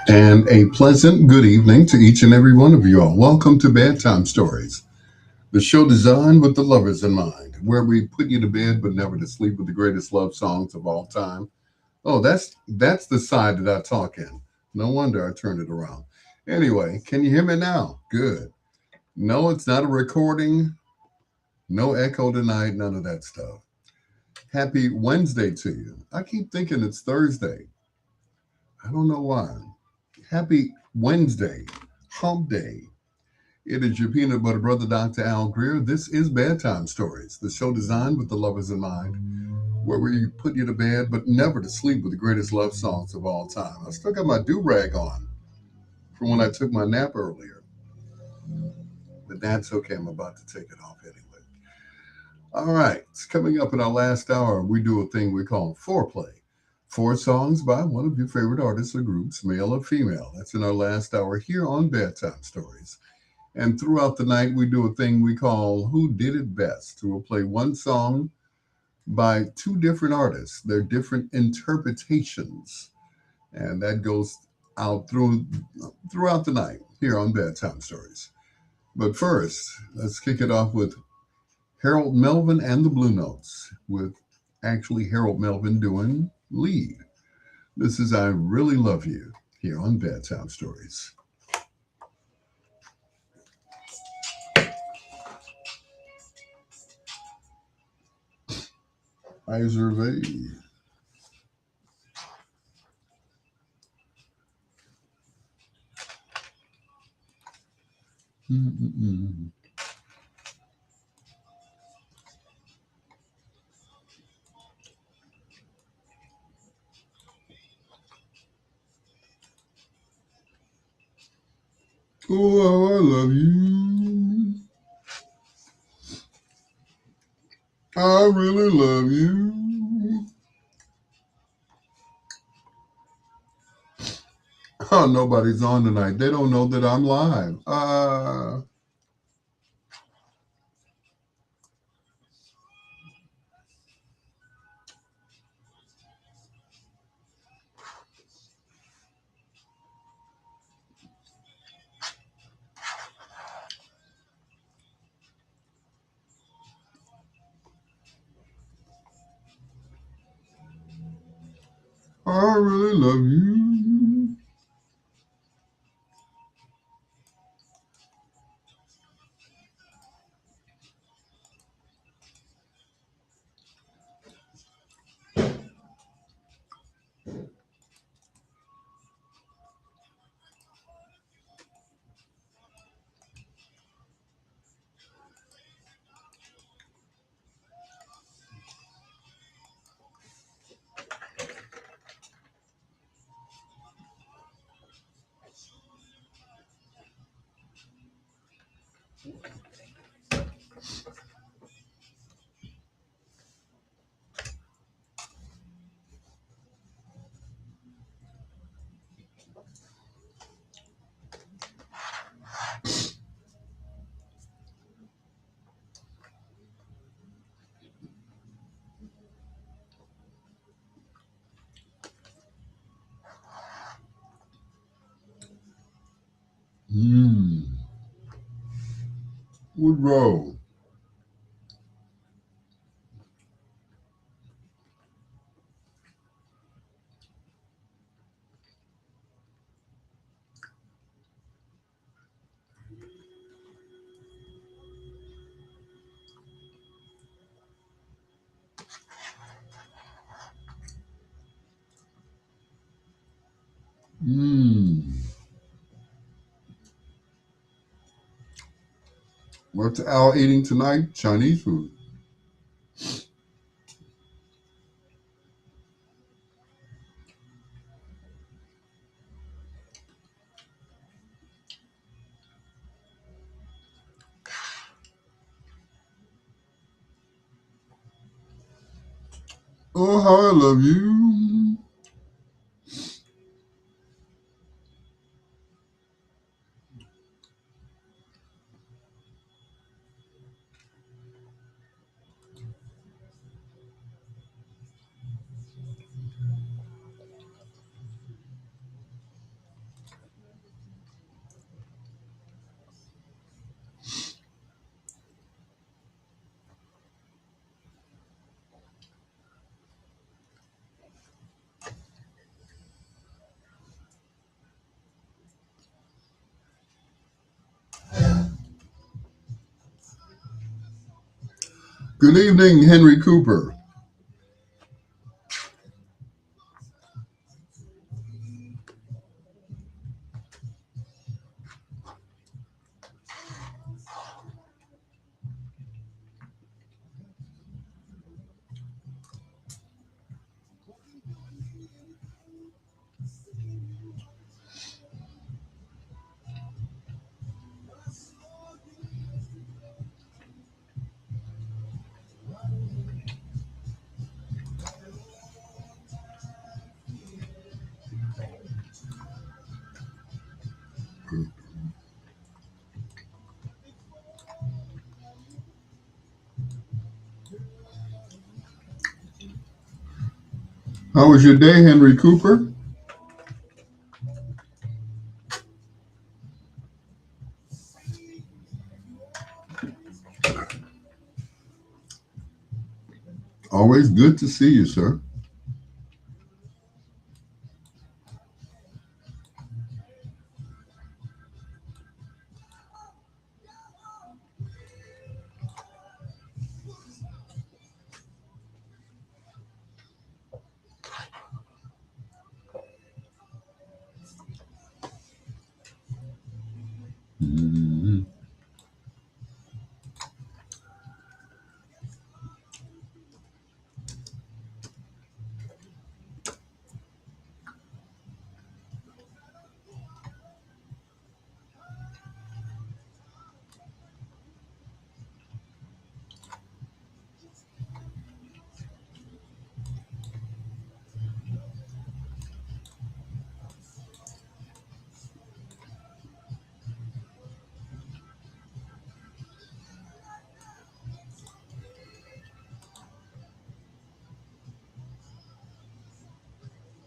And a pleasant good evening to each and every one of you all. Welcome to Bedtime Stories, the show designed with the lovers in mind, where we put you to bed but never to sleep with the greatest love songs of all time. Oh, that's the side that I talk in. No wonder I turned it around. Anyway, can you hear me now? Good. No, it's not a recording. No echo tonight. None of that stuff. Happy Wednesday to you. I keep thinking it's Thursday. I don't know why. Happy Wednesday, hump day. It is your peanut butter brother, Dr. Al Greer. This is Bedtime Stories, the show designed with the lovers in mind, where we put you to bed but never to sleep with the greatest love songs of all time. I still got my do-rag on from when I took my nap earlier, but that's okay. I'm about to take it off anyway. All right, it's coming up in our last hour. We do a thing we call foreplay. Four songs by one of your favorite artists or groups, male or female. That's in our last hour here on Bedtime Stories. And throughout the night, we do a thing we call Who Did It Best. We'll play one song by two different artists, their different interpretations. And that goes out throughout the night here on Bedtime Stories. But first, let's kick it off with Harold Melvin and the Blue Notes, with actually Harold Melvin doing lead. This is I Really Love You here on Bedtime Stories. I survey. Mm-mm-mm. Oh, I love you. I really love you. Oh, nobody's on tonight. They don't know that I'm live. I really love you. Hmm. Woodrow. Mm. What's Al eating tonight? Chinese food. Oh, how I love you. Good evening, Henry Cooper. How was your day, Henry Cooper? Always good to see you, sir. Mhm.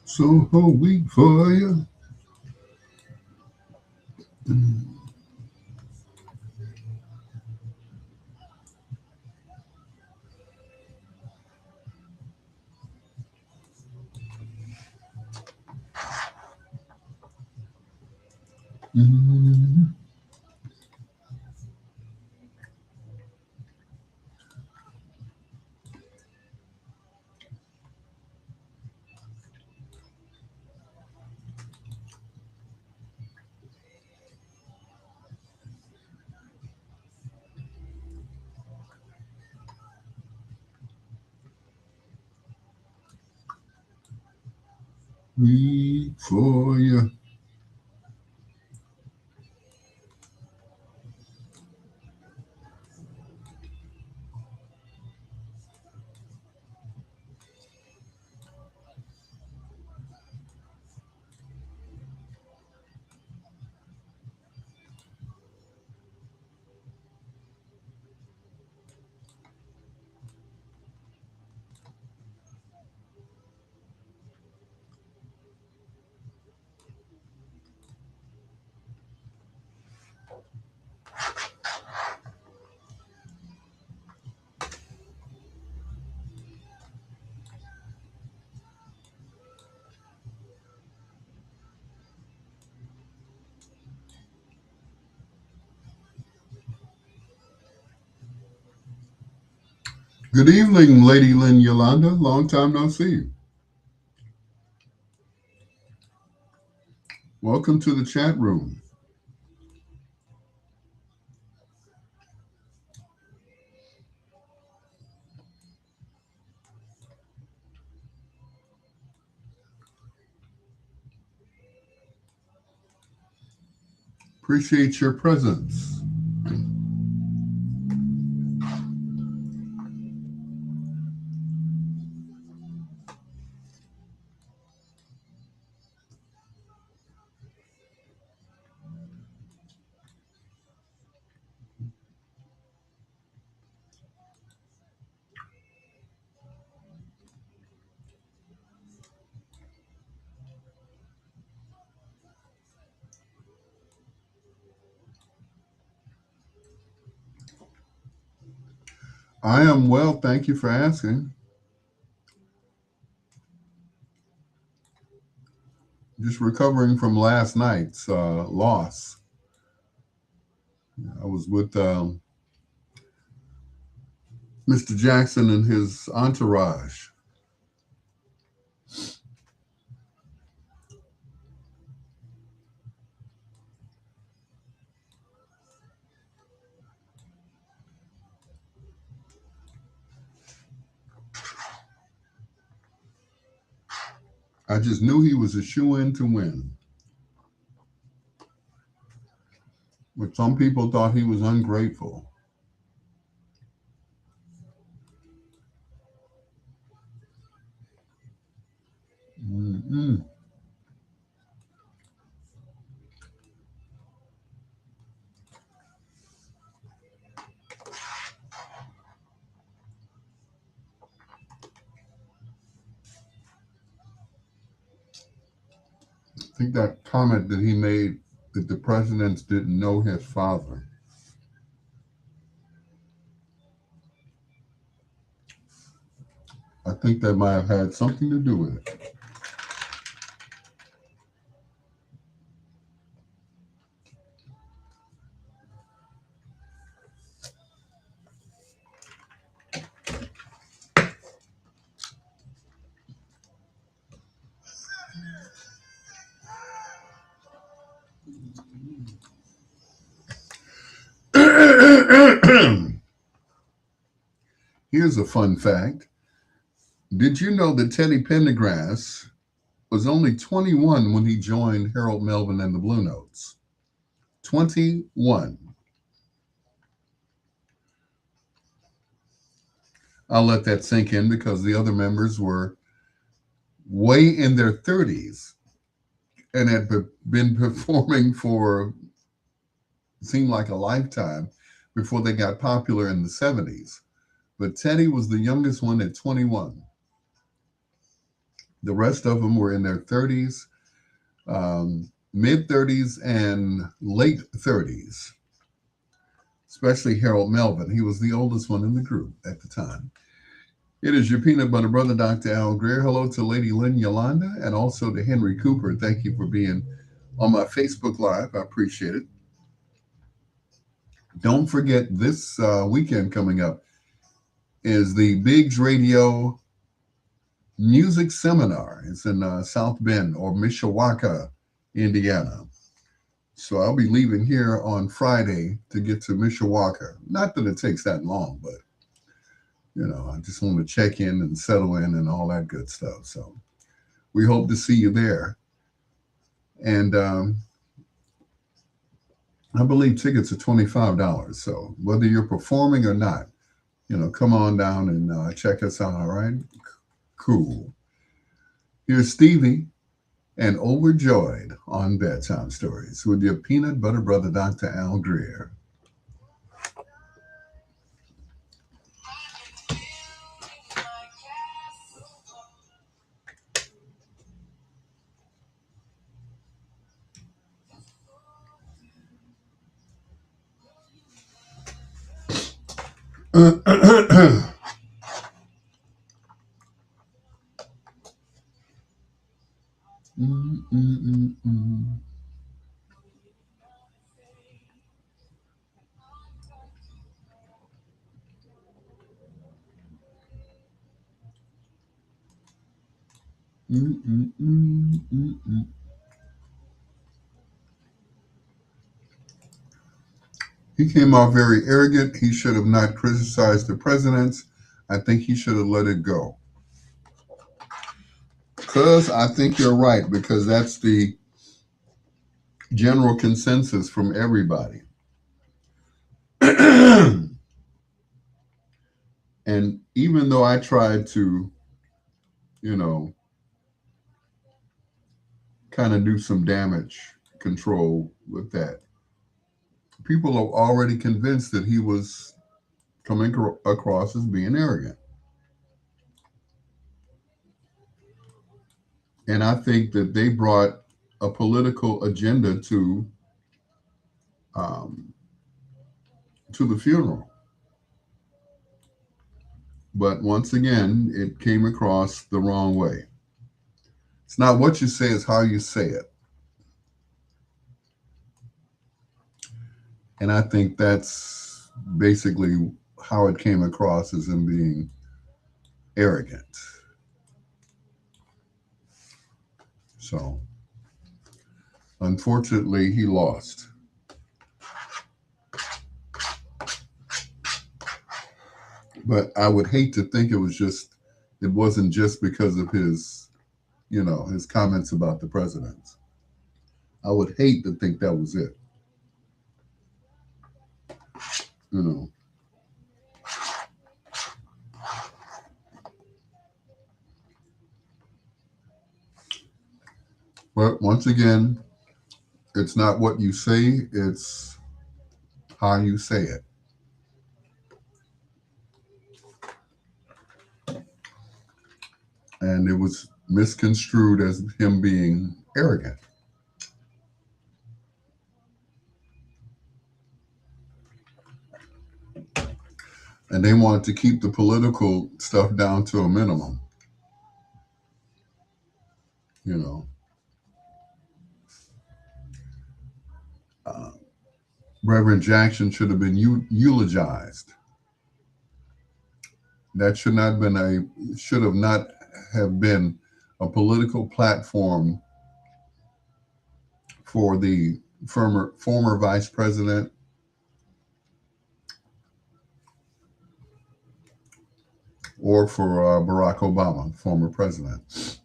So whole week for you. Mhm. Week for you. Good evening, Lady Lynn Yolanda. Long time no see. Welcome to the chat room. Appreciate your presence. I am well, thank you for asking. Just recovering from last night's loss. I was with Mr. Jackson and his entourage. I just knew he was a shoe in to win. But some people thought he was ungrateful. Mm-mm. I think that comment that he made that the presidents didn't know his father, I think that might have had something to do with it. Here's a fun fact. Did you know that Teddy Pendergrass was only 21 when he joined Harold Melvin and the Blue Notes? 21. I'll let that sink in because the other members were way in their 30s and had been performing for seemed like a lifetime before they got popular in the 70s. But Teddy was the youngest one at 21. The rest of them were in their 30s, mid 30s, and late 30s, especially Harold Melvin. He was the oldest one in the group at the time. It is your peanut butter brother, Dr. Al Greer. Hello to Lady Lynn Yolanda and also to Henry Cooper. Thank you for being on my Facebook Live. I appreciate it. Don't forget this weekend coming up is the Biggs Radio Music Seminar. It's in South Bend or Mishawaka, Indiana. So I'll be leaving here on Friday to get to Mishawaka. Not that it takes that long, but I just want to check in and settle in and all that good stuff. So we hope to see you there. And I believe tickets are $25. So whether you're performing or not, come on down and check us out. All right. Cool. Here's Stevie and Overjoyed on Bedtime Stories with your peanut butter brother, Dr. Al Greer. Mm, mm, mm, mm. Mm, mm, mm, mm, mm. He came off very arrogant. He should have not criticized the presidents. I think he should have let it go. Because I think you're right, because that's the general consensus from everybody. And even though I tried to, you know, kind of do some damage control with that, people are already convinced that he was coming across as being arrogant. And I think that they brought a political agenda um, to the funeral. But once again, it came across the wrong way. It's not what you say, it's how you say it. And I think that's basically how it came across as him being arrogant. So, unfortunately, he lost. But I would hate to think it wasn't just because of his comments about the presidents. I would hate to think that was it. You know. But once again, it's not what you say, it's how you say it. And it was misconstrued as him being arrogant. And they wanted to keep the political stuff down to a minimum. You know, uh, Reverend Jackson should have been eulogized. That should have not have been a political platform for the former vice president or for Barack Obama, former president.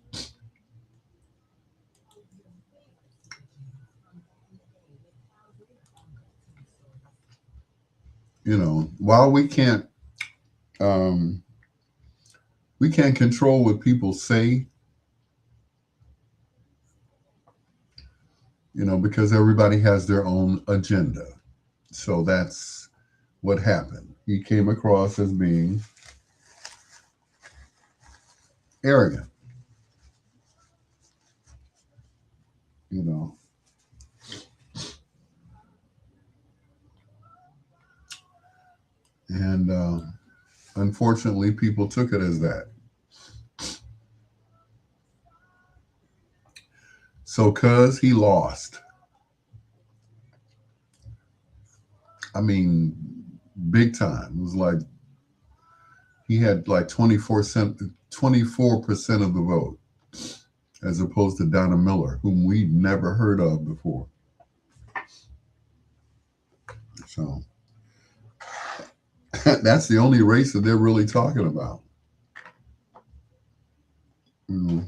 You know, while um, we can't control what people say, because everybody has their own agenda. So that's what happened. He came across as being arrogant, you know. And unfortunately, people took it as that. So, cuz he lost, I mean, big time. It was like he had like 24% of the vote, as opposed to Donna Miller, whom we'd never heard of before. So that's the only race that they're really talking about. You know,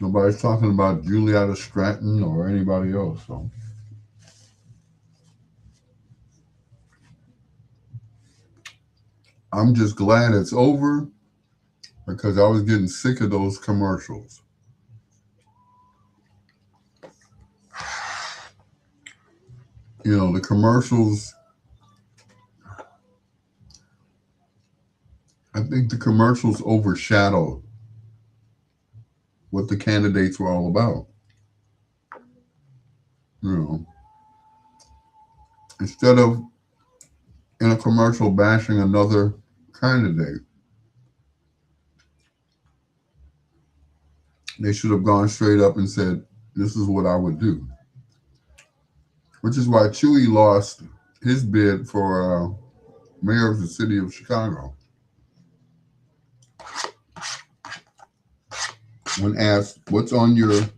nobody's talking about Julietta Stratton or anybody else. So I'm just glad it's over because I was getting sick of those commercials. The commercials, I think the commercials overshadowed what the candidates were all about. You know, instead of in a commercial bashing another candidate, they should have gone straight up and said, "This is what I would do." Which is why Chewy lost his bid for mayor of the city of Chicago. When asked, "What's on your,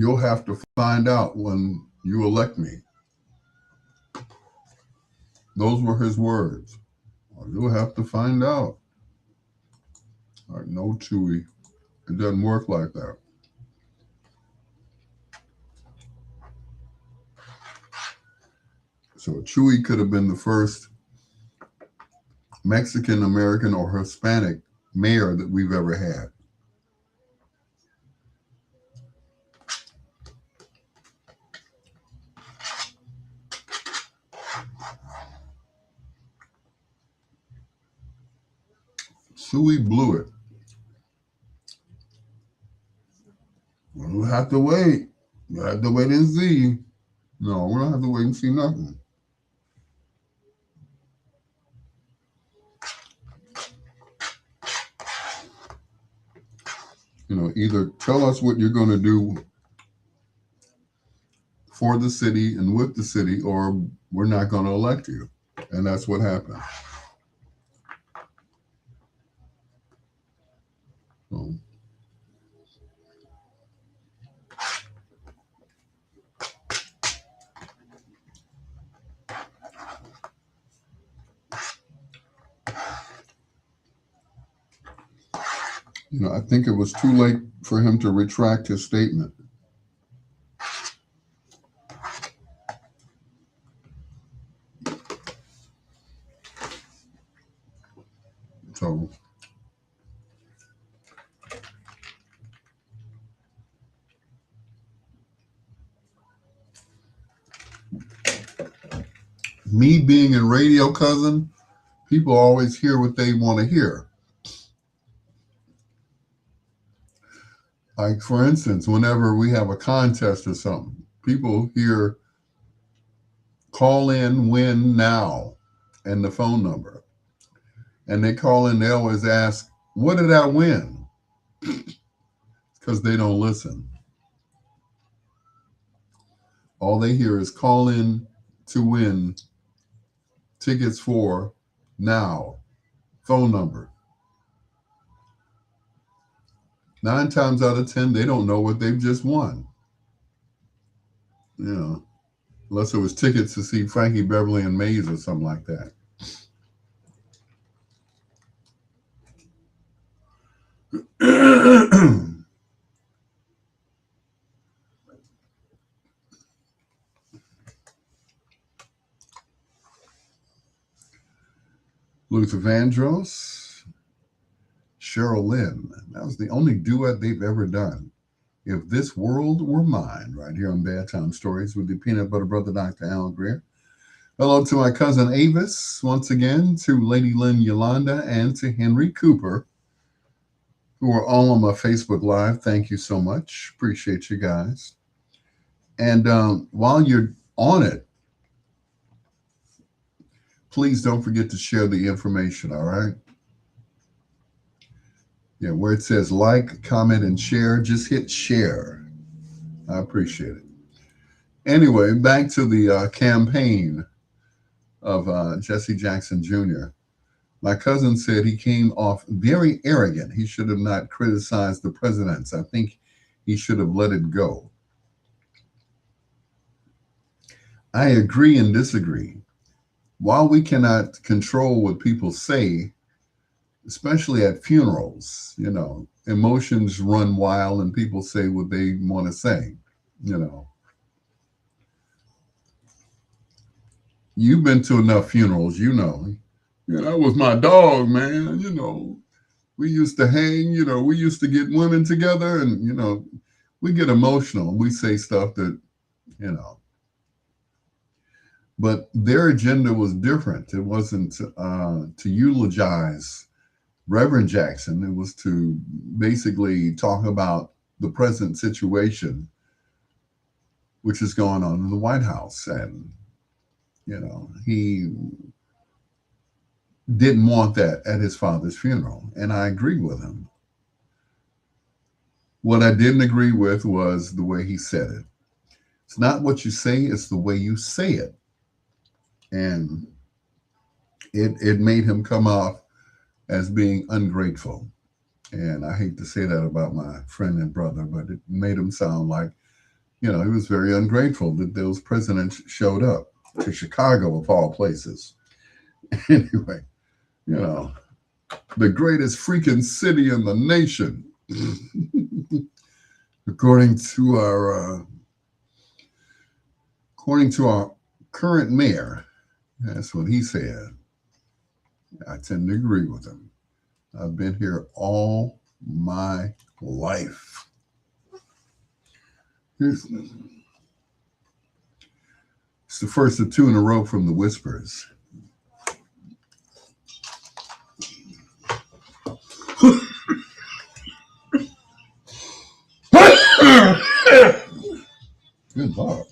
You'll have to find out when you elect me. Those were his words. You'll have to find out. Like, no, Chewy. It doesn't work like that. So Chewy could have been the first Mexican American or Hispanic mayor that we've ever had. Chewy blew it. We'll have to wait. We'll have to wait and see. No, we don't have to wait and see nothing. Either tell us what you're going to do for the city and with the city, or we're not going to elect you. And that's what happened. So, I think it was too late for him to retract his statement. So, me being in radio, cousin, people always hear what they want to hear. Like, for instance, whenever we have a contest or something, people hear call in, win now, and the phone number. And they call in, they always ask, what did I win? Because they don't listen. All they hear is call in to win tickets for now, phone number. 9 times out of 10, they don't know what they've just won. Unless it was tickets to see Frankie Beverly and Maze or something like that. Luther Vandross, Cheryl Lynn. That was the only duet they've ever done. If This World Were Mine, right here on Bedtime Stories with the Peanut Butter Brother, Dr. Al Greer. Hello to my cousin Avis, once again, to Lady Lynn Yolanda, and to Henry Cooper, who are all on my Facebook Live. Thank you so much. Appreciate you guys. And while you're on it, please don't forget to share the information, all right? Yeah, where it says like, comment, and share, just hit share. I appreciate it. Anyway, back to the campaign of Jesse Jackson Jr. My cousin said he came off very arrogant. He should have not criticized the presidents. I think he should have let it go. I agree and disagree. While we cannot control what people say, especially at funerals, emotions run wild and people say what they want to say, You've been to enough funerals, that was my dog, man, We used to hang, we used to get women together and, we get emotional. We say stuff that, But their agenda was different. It wasn't to eulogize Reverend Jackson. It was to basically talk about the present situation, which is going on in the White House. And, he didn't want that at his father's funeral. And I agree with him. What I didn't agree with was the way he said it. It's not what you say, it's the way you say it. And it made him come off as being ungrateful. And I hate to say that about my friend and brother, but it made him sound like He was very ungrateful that those presidents showed up to Chicago, of all places. Anyway, you know, the greatest freaking city in the nation, according to our current mayor. That's what he said. I tend to agree with him. I've been here all my life. It's the first of two in a row from the Whispers. Good Lord.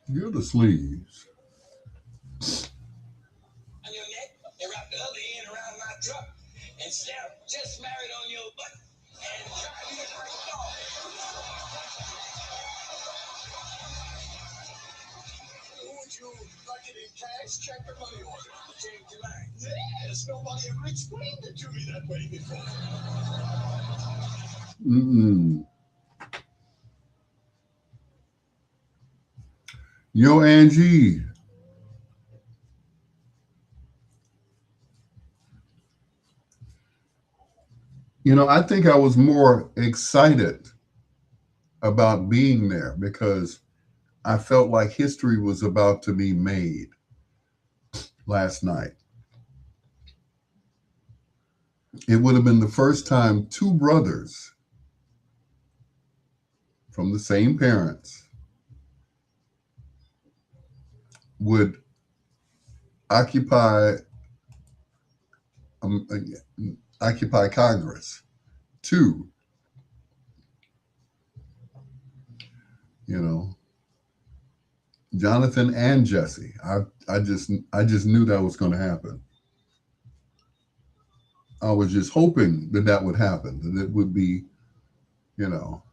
You're the sleeves. On your neck and wrap the other end around my truck and snap just married on your butt and drive you like a dog. Would you like it in cash, check, or money order? Change your mind. Yes, nobody ever explained it to me that way before. Mm-mm. Yo, Angie. I think I was more excited about being there because I felt like history was about to be made last night. It would have been the first time two brothers from the same parents would occupy um, occupy Congress. Two, you know, Jonathan and Jesse. I just knew that was going to happen. I was just hoping that that would happen. That it would be, you know,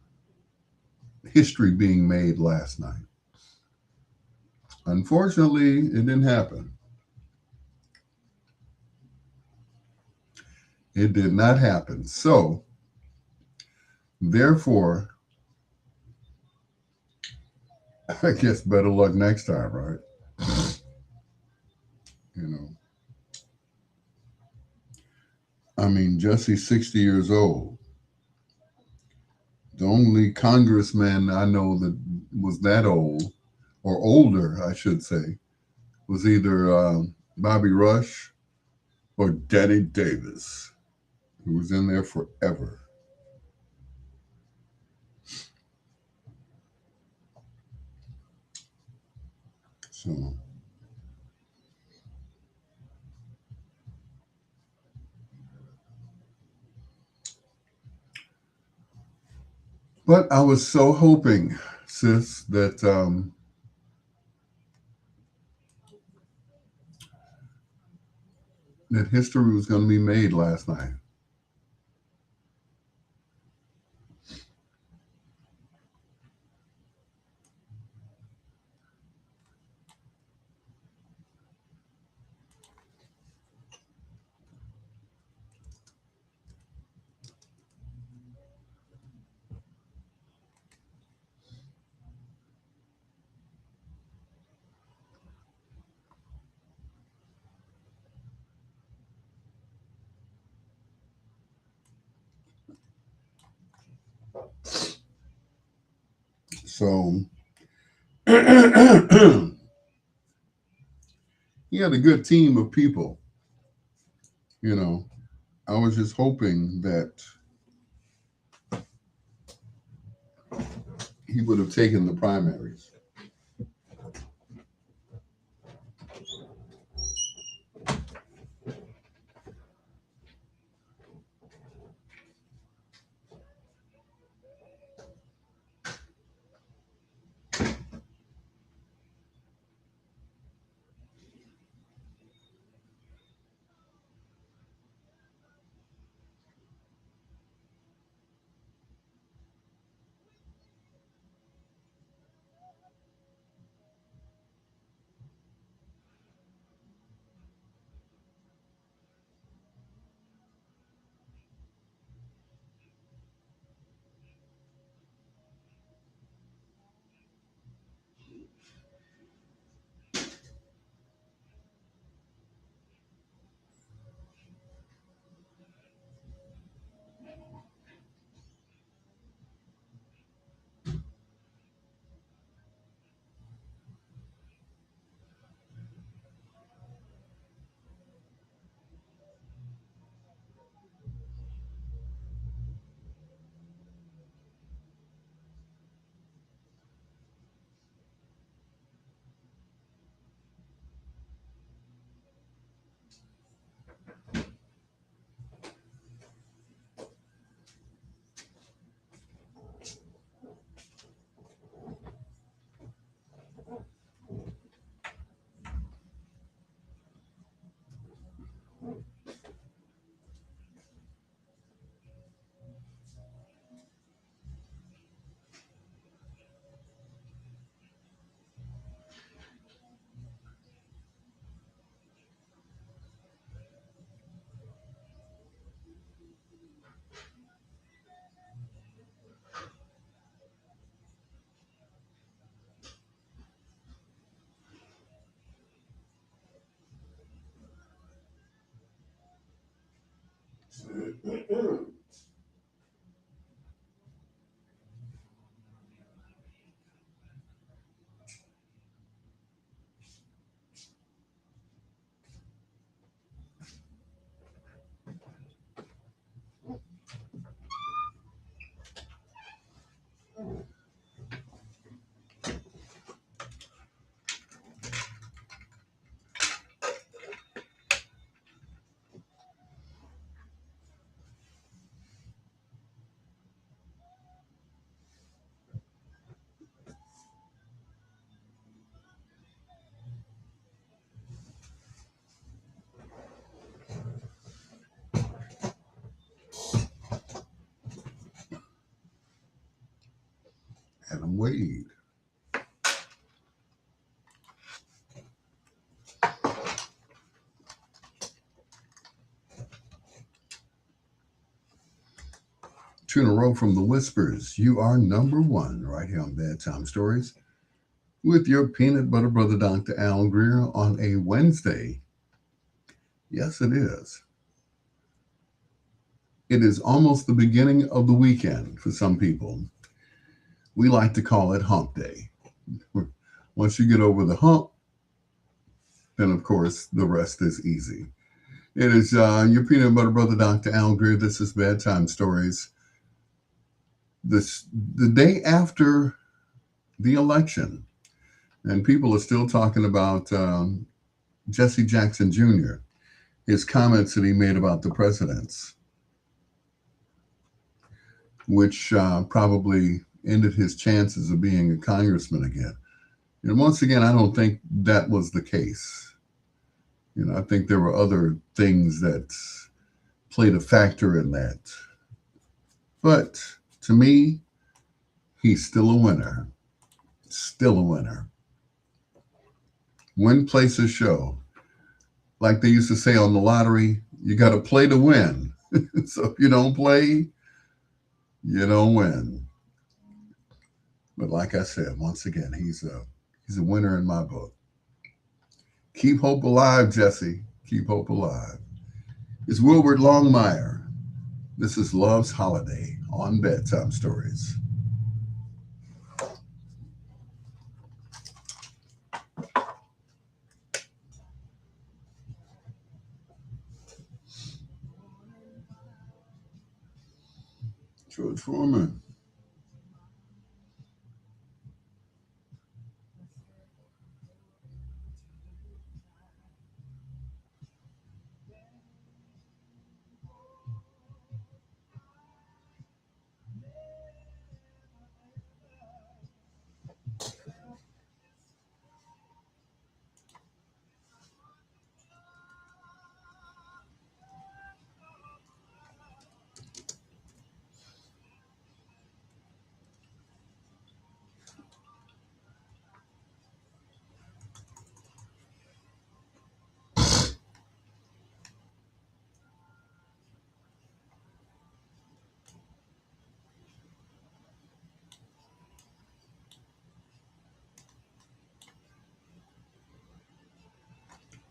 history being made last night. Unfortunately, it didn't happen. It did not happen. So, therefore, I guess better luck next time, right? You know, I mean, Jesse's 60 years old. The only congressman I know that was that old, or older, I should say, was either Bobby Rush or Daddy Davis, who was in there forever. So, but I was so hoping, sis, that history was going to be made last night. So he had a good team of people. You know, I was just hoping that he would have taken the primaries. Adam Wade. Two in a row from the Whispers. You are number one right here on Bedtime Stories with your peanut butter brother, Dr. Al Greer, on a Wednesday. Yes, it is. It is almost the beginning of the weekend for some people. We like to call it hump day. Once you get over the hump, then of course the rest is easy. It is your peanut butter brother, Dr. Al Greer. This is Bedtime Stories. This the day after the election, and people are still talking about Jesse Jackson Jr. His comments that he made about the presidents, which probably ended his chances of being a congressman again. And once again, I don't think that was the case. I think there were other things that played a factor in that. But to me, he's still a winner. Still a winner. Win places show. Like they used to say on the lottery, you got to play to win. So if you don't play, you don't win. But like I said, once again, he's a winner in my book. Keep hope alive, Jesse. Keep hope alive. It's Wilbert Longmire. This is Love's Holiday on Bedtime Stories. George Foreman.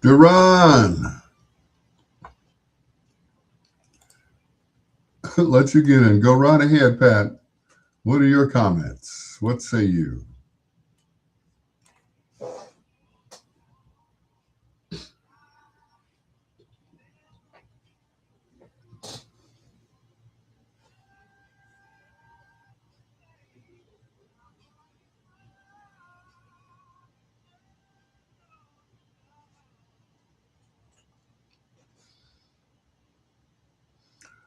Duran. Let you get in. Go right ahead, Pat. What are your comments? What say you?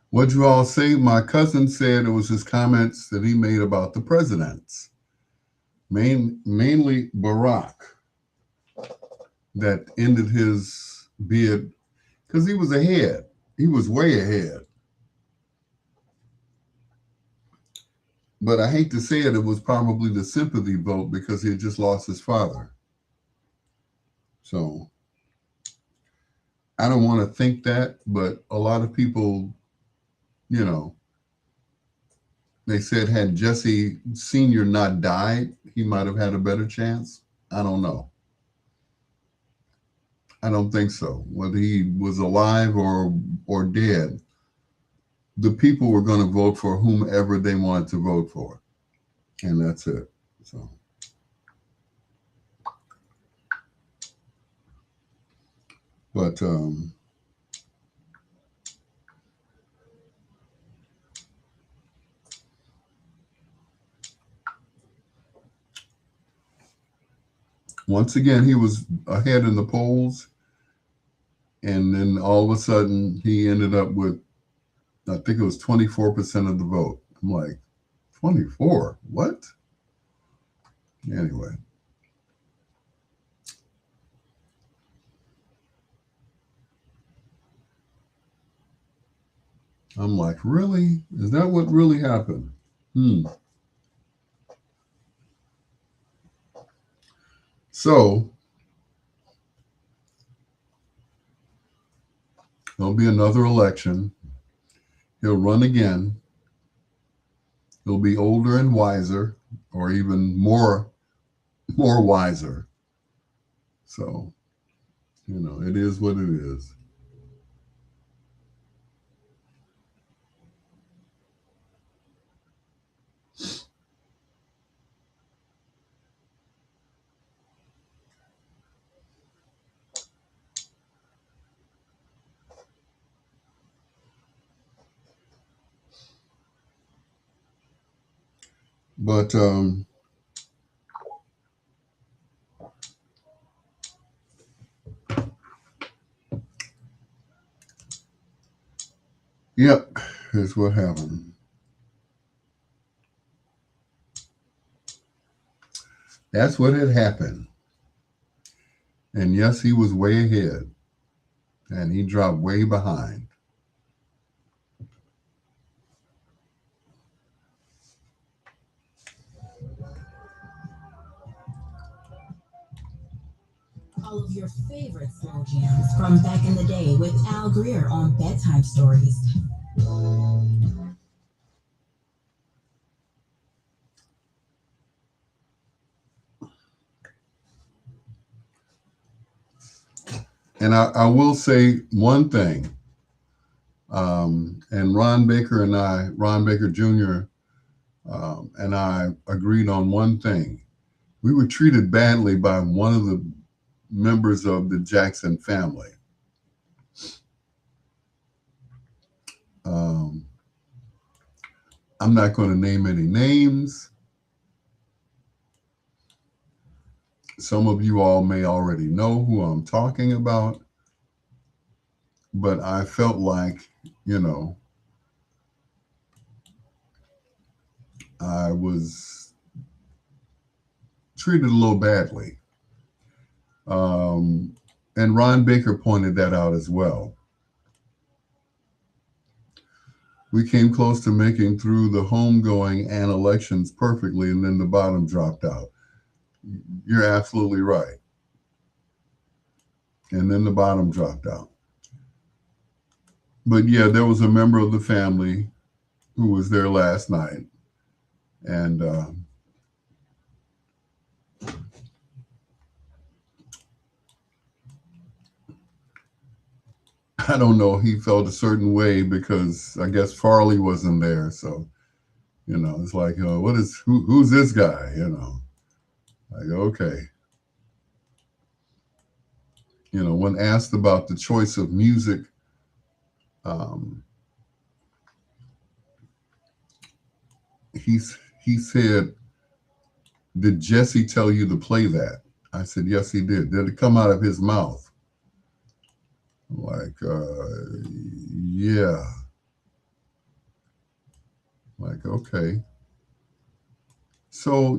What'd you all say? My cousin said it was his comments that he made about the presidents, mainly Barack, that ended his bid because he was ahead. He was way ahead. But I hate to say it, it was probably the sympathy vote because he had just lost his father. So I don't want to think that, but a lot of people, you know, they said had Jesse Sr. not died, he might have had a better chance. I don't know. I don't think so. Whether he was alive or dead, the people were going to vote for whomever they wanted to vote for, and that's it. So, but once again, he was ahead in the polls, and then all of a sudden, he ended up with I think it was 24% of the vote. I'm like, 24? What? Anyway, I'm like, really? Is that what really happened? Hmm. So there'll be another election. He'll run again. He'll be older and wiser, or even more wiser. So, it is what it is. But yep, here's what happened. That's what had happened. And yes, he was way ahead, and he dropped way behind. All of your favorite slow jams from back in the day with Al Greer on Bedtime Stories. And I will say one thing. And Ron Baker Jr., and I agreed on one thing. We were treated badly by one of the members of the Jackson family. Um, I'm not going to name any names. Some of you all may already know who I'm talking about, but I felt like, you know, I was treated a little badly. Um, and Ron Baker pointed that out as well. We came close to making through the homegoing and elections perfectly, and then the bottom dropped out. You're absolutely right. And then the bottom dropped out. But yeah, there was a member of the family who was there last night, and I don't know. He felt a certain way because I guess Farley wasn't there, so it's like, who's this guy? Like, okay. When asked about the choice of music, um, he said, "Did Jesse tell you to play that?" I said, "Yes, he did." Did it come out of his mouth? Like, yeah. Like, okay. So,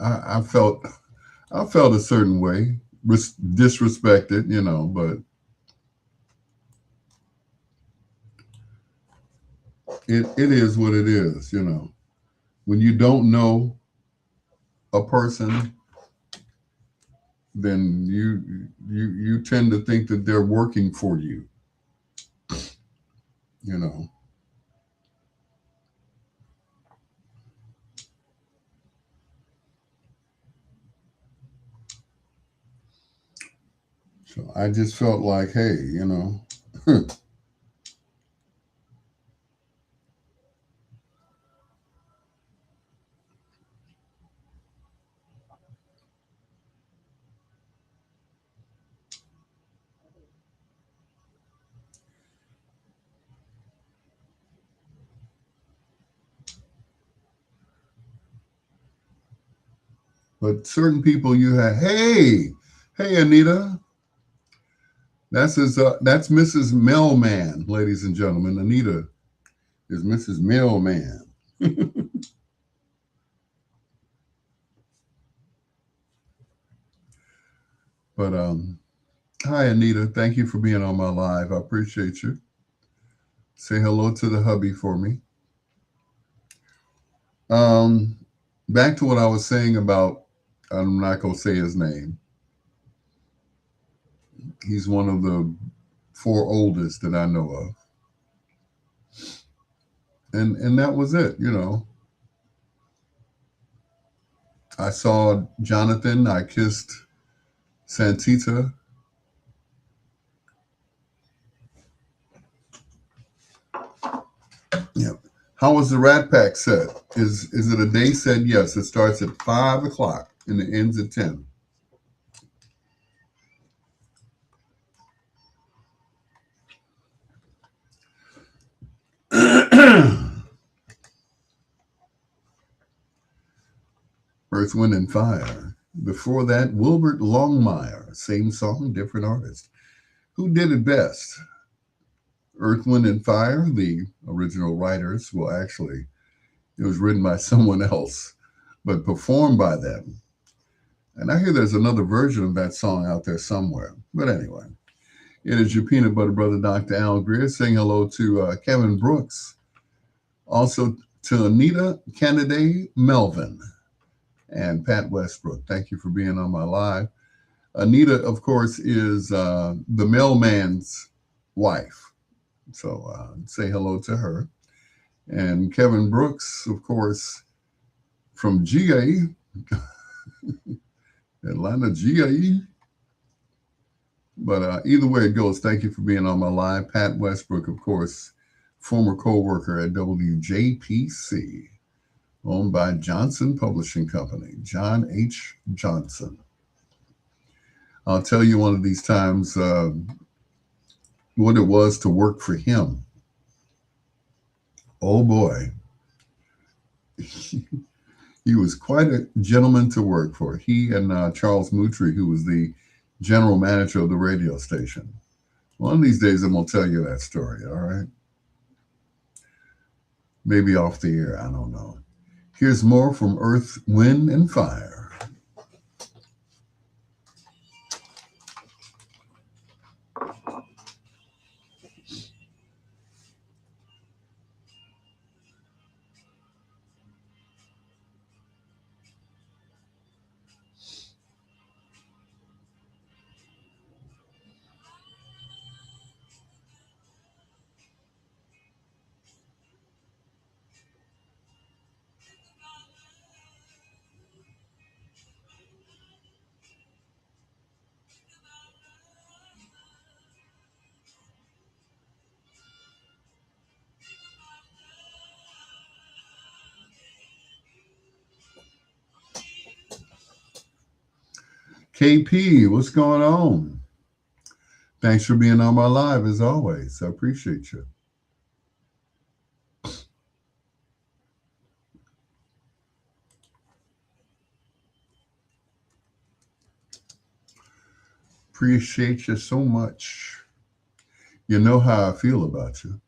I felt a certain way, disrespected, but it is what it is. When you don't know a person, then you tend to think that they're working for you, you know. So I just felt like, hey. But certain people you have, hey, Anita, that's Mrs. Mailman, ladies and gentlemen. Anita is Mrs. Mailman. But hi, Anita. Thank you for being on my live. I appreciate you. Say hello to the hubby for me. Um, Back to what I was saying about, I'm not going to say his name. He's one of the four oldest that I know of. And that was it. I saw Jonathan. I kissed Santita. Yeah. How was the Rat Pack set? Is it a day set? Yes. It starts at 5 o'clock and it ends at 10. Earth, Wind, and Fire. Before that, Wilbert Longmire. Same song, different artist. Who did it best? Earth, Wind, and Fire, the original writers, well, actually, it was written by someone else, but performed by them. And I hear there's another version of that song out there somewhere. But anyway, it is your peanut butter brother, Dr. Al Greer, saying hello to Kevin Brooks, also to Anita Kennedy Melvin, and Pat Westbrook. Thank you for being on my live. Anita, of course, is the mailman's wife. So say hello to her. And Kevin Brooks, of course, from GA, Atlanta GAE. But either way it goes, thank you for being on my live. Pat Westbrook, of course, former co-worker at WJPC, owned by Johnson Publishing Company, John H. Johnson. I'll tell you one of these times what it was to work for him. Oh boy. He was quite a gentleman to work for. He and Charles Moutry, who was the general manager of the radio station. One of these days I'm going to tell you that story, all right? Maybe off the air, I don't know. Here's more from Earth, Wind, and Fire. KP, what's going on? Thanks for being on my live as always. I appreciate you. Appreciate you so much. You know how I feel about you.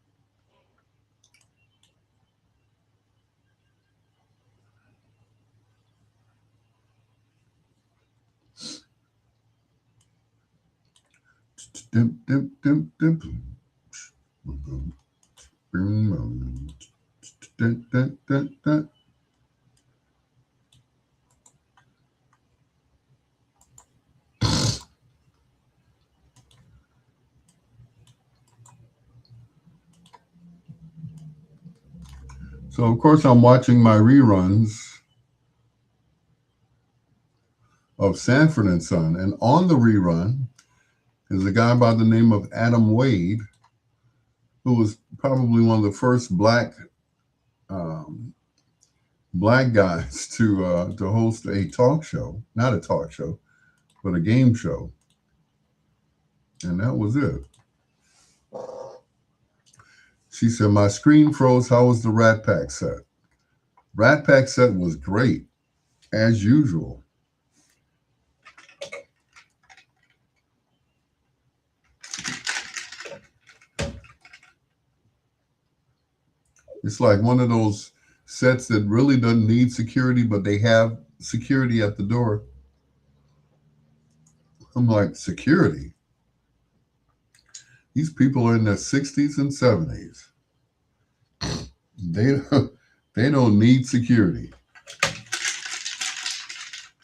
So, of course, I'm watching my reruns of Sanford and Son. And on the rerun is a guy by the name of Adam Wade, who was probably one of the first um, black guys to host a talk show, not a talk show, but a game show. And that was it. She said, my screen froze. How was the Rat Pack set? Rat Pack set was great, as usual. It's like one of those sets that really doesn't need security, but they have security at the door. I'm like, security? These people are in their 60s and 70s. They don't need security.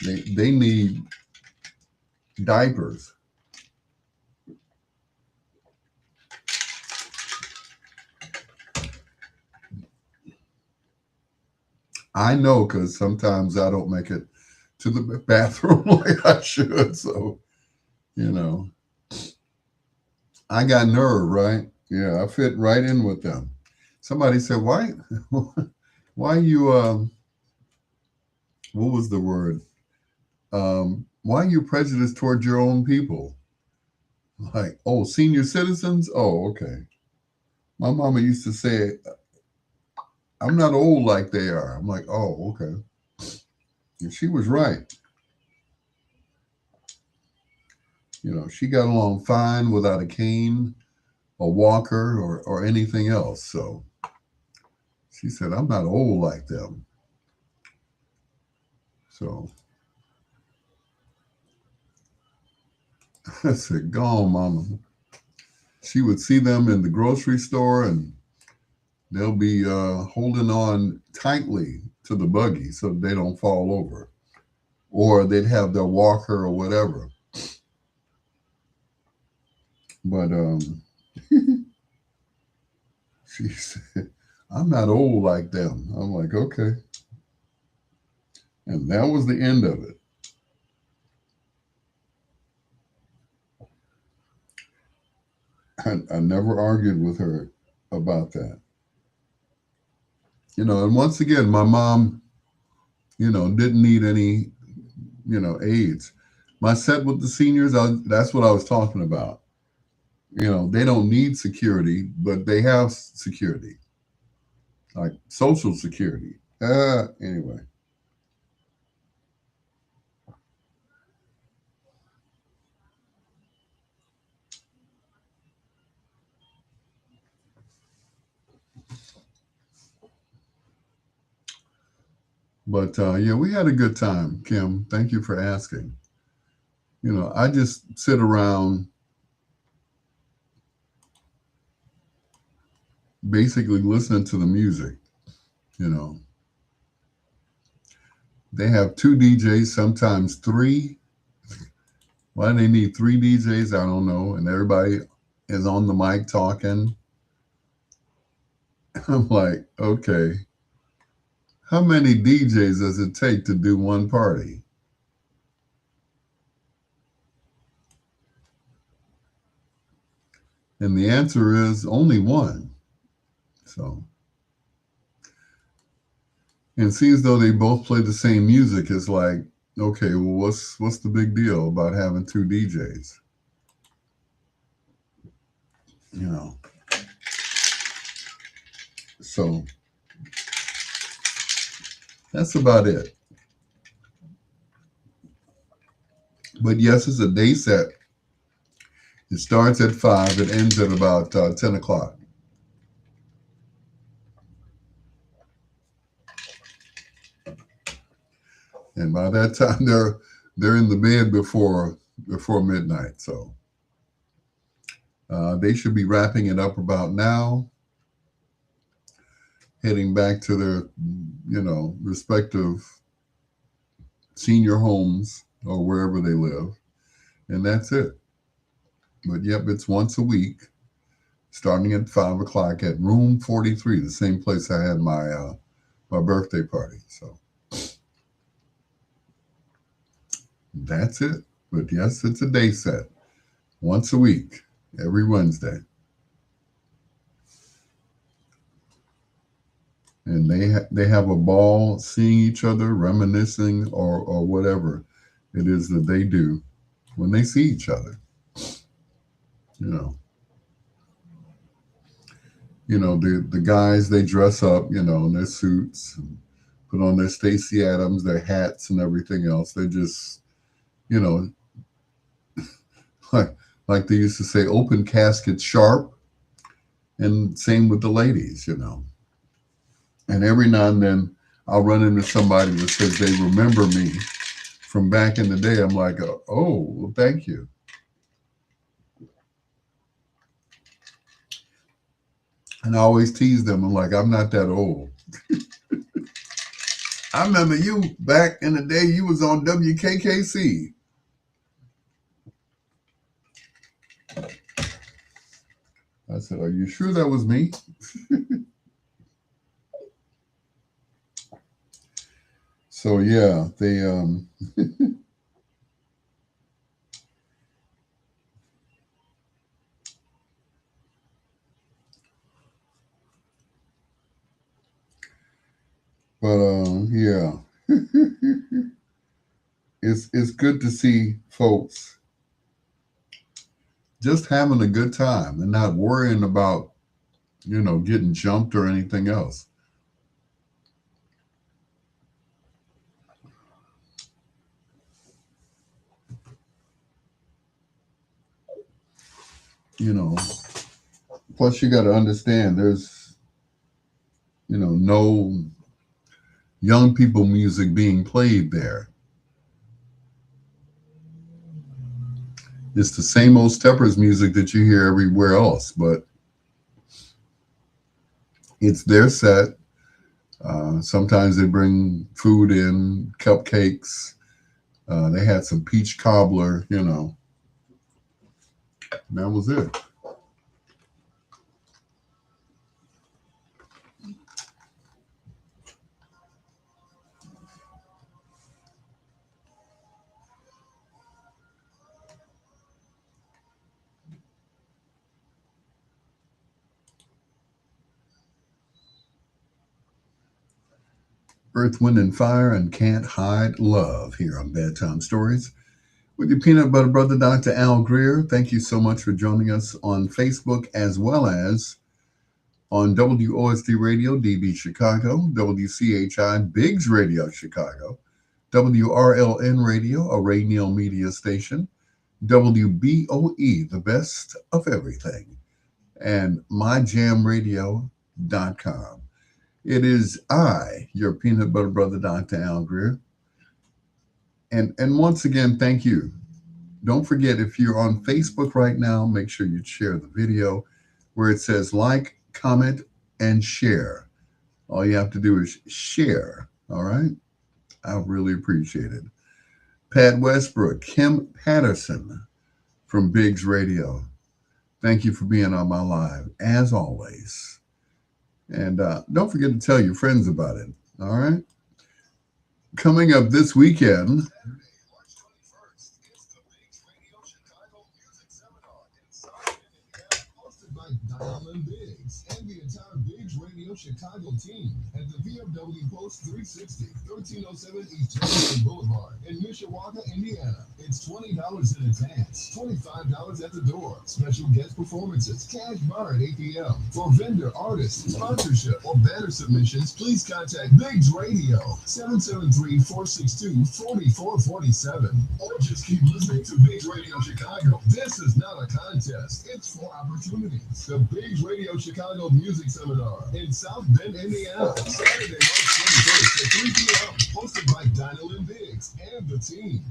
They need diapers. I know because sometimes I don't make it to the bathroom like I should. So, you know, I got nerve, right? Yeah, I fit right in with them. Somebody said, "Why, why you? What was the word? Why are you prejudiced toward your own people? Like, oh, senior citizens? Oh, okay. My mama used to say, I'm not old like they are. I'm like, oh, okay. And she was right. She got along fine without a cane, a walker, or anything else. So she said, I'm not old like them. So I said, go on, mama. She would see them in the grocery store and they'll be holding on tightly to the buggy so they don't fall over. Or they'd have their walker or whatever. But she said, I'm not old like them. I'm like, okay. And that was the end of it. I never argued with her about that. And once again, my mom, didn't need any, aids. My set with the seniors, that's what I was talking about. They don't need security, but they have security, like social security. Anyway. But yeah, we had a good time, Kim. Thank you for asking. I just sit around basically listening to the music. You know, they have two DJs, sometimes three. Why do they need three DJs? I don't know. And everybody is on the mic talking. I'm like, okay, how many DJs does it take to do one party? And the answer is only one. So, and see as though they both play the same music, it's like, okay, well, what's the big deal about having two DJs? You know. So that's about it. But yes, it's a day set. It starts at 5. It ends at about 10 o'clock. And by that time, they're in the bed before midnight. So they should be wrapping it up about now, heading back to their respective senior homes or wherever they live, and that's it. But yep, it's once a week, starting at 5 o'clock at room 43, the same place I had my birthday party. So that's it. But yes, it's a day set, once a week, every Wednesday. And they have a ball seeing each other, reminiscing, or whatever it is that they do when they see each other. You know, the guys, they dress up, in their suits and put on their Stacy Adams, their hats, and everything else. They just, you know, like like they used to say, open casket sharp, and same with the ladies. And every now and then I'll run into somebody that says they remember me from back in the day. I'm like, oh, well, thank you. And I always tease them. I'm like, I'm not that old. I remember you back in the day. You was on WKKC. I said, are you sure that was me? So yeah, they but yeah. It's good to see folks just having a good time and not worrying about, getting jumped or anything else. You know, plus you got to understand there's, no young people music being played there. It's the same old Steppers music that you hear everywhere else, but it's their set. Sometimes they bring food in, cupcakes. They had some peach cobbler, and that was it. Earth, Wind, and Fire and Can't Hide Love here on Bedtime Stories with your peanut butter brother, Dr. Al Greer. Thank you so much for joining us on Facebook as well as on WOSD Radio, DB Chicago, WCHI, Biggs Radio Chicago, WRLN Radio, a Rainiel Media Station, WBOE, the best of everything, and myjamradio.com. It is I, your peanut butter brother, Dr. Al Greer. And once again, thank you. Don't forget, if you're on Facebook right now, make sure you share the video where it says like, comment, and share. All you have to do is share. All right. I really appreciate it. Pat Westbrook, Kim Patterson from Biggs Radio. Thank you for being on my live, as always. And don't forget to tell your friends about it. All right. Coming up this weekend, Saturday, March 21st, it's the Biggs Radio Chicago Music Seminar in South Bend, Indiana, hosted by Diamond Biggs and the entire Biggs Radio Chicago team at the VFW Post 360, 1307 East Jefferson Boulevard in Mishawaka, Indiana. It's $20 in advance, $25 at the door. Special guest performances, cash bar at 8 p.m. For vendor, artist, sponsorship, or banner submissions, please contact Biggs Radio, 773-462-4447. Or just keep listening to Biggs Radio Chicago. This is not a contest, it's for opportunities. The Biggs Radio Chicago Music Seminar in South Bend, Indiana, Saturday, March 21st at 3 p.m. Hosted by Dinah Biggs and the team.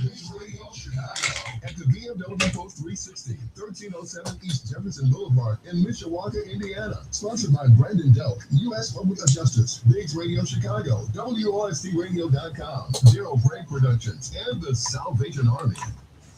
Biggs Radio Chicago at the BMW Post 360, 1307 East Jefferson Boulevard in Mishawaka, Indiana. Sponsored by Brandon Delk, U.S. Public Adjusters, Biggs Radio Chicago, WOSDRadio.com, Zero Break Productions, and the Salvation Army.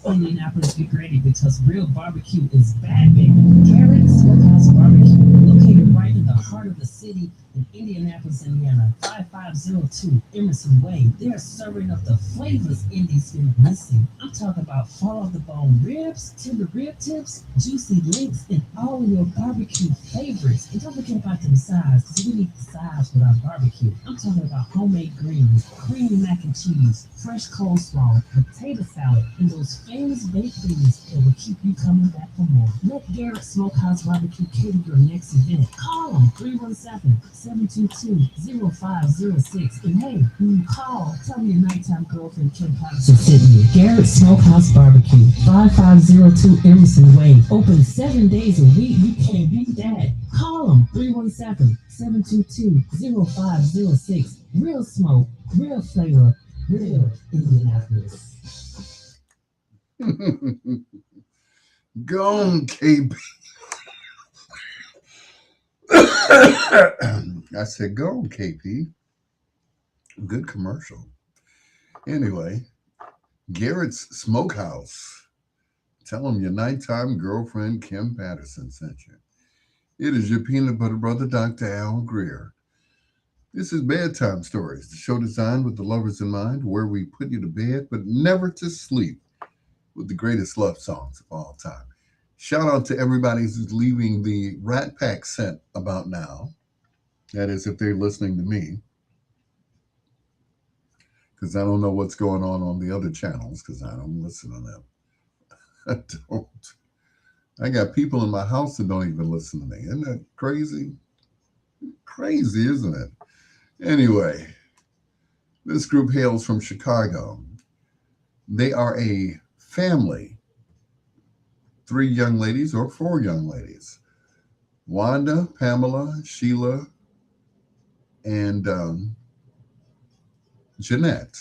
Indianapolis, get ready because real barbecue is back, baby. Garrett's Smokehouse Barbecue, located right in the heart of the city in Indianapolis, Indiana, 5502 Emerson Way. They are serving up the flavors Indy's been missing. I'm talking about fall off the bone ribs, tender rib tips, juicy links, and all of your barbecue favorites. And don't forget about them sides, because we need the sides with our barbecue. I'm talking about homemade greens, creamy mac and cheese, fresh coleslaw, potato salad, and those famous baked beans that will keep you coming back for more. Let Garrett Smokehouse Barbecue cater your next event. Call them 317-722-0506. And hey, when you call, tell me your nighttime girlfriend Kim Patterson sent you. Garrett Smokehouse Barbecue, 5502 Emerson Way. Open 7 days a week. You can't beat that. Call them 317-722-0506. Real smoke, real flavor, real Indianapolis. go on, KB. I said, go on, KP. Good commercial. Anyway, Garrett's Smokehouse. Tell them your nighttime girlfriend, Kim Patterson, sent you. It is your peanut butter brother, Dr. Al Greer. This is Bedtime Stories, the show designed with the lovers in mind, where we put you to bed but never to sleep with the greatest love songs of all time. Shout out to everybody who's leaving the Rat Pack scent about now. That is, if they're listening to me, because I don't know what's going on the other channels, because I don't listen to them. I don't. I got people in my house that don't even listen to me. Isn't that crazy? Crazy, isn't it? Anyway, this group hails from Chicago. They are a family three young ladies or four young ladies: Wanda, Pamela, Sheila, and Jeanette.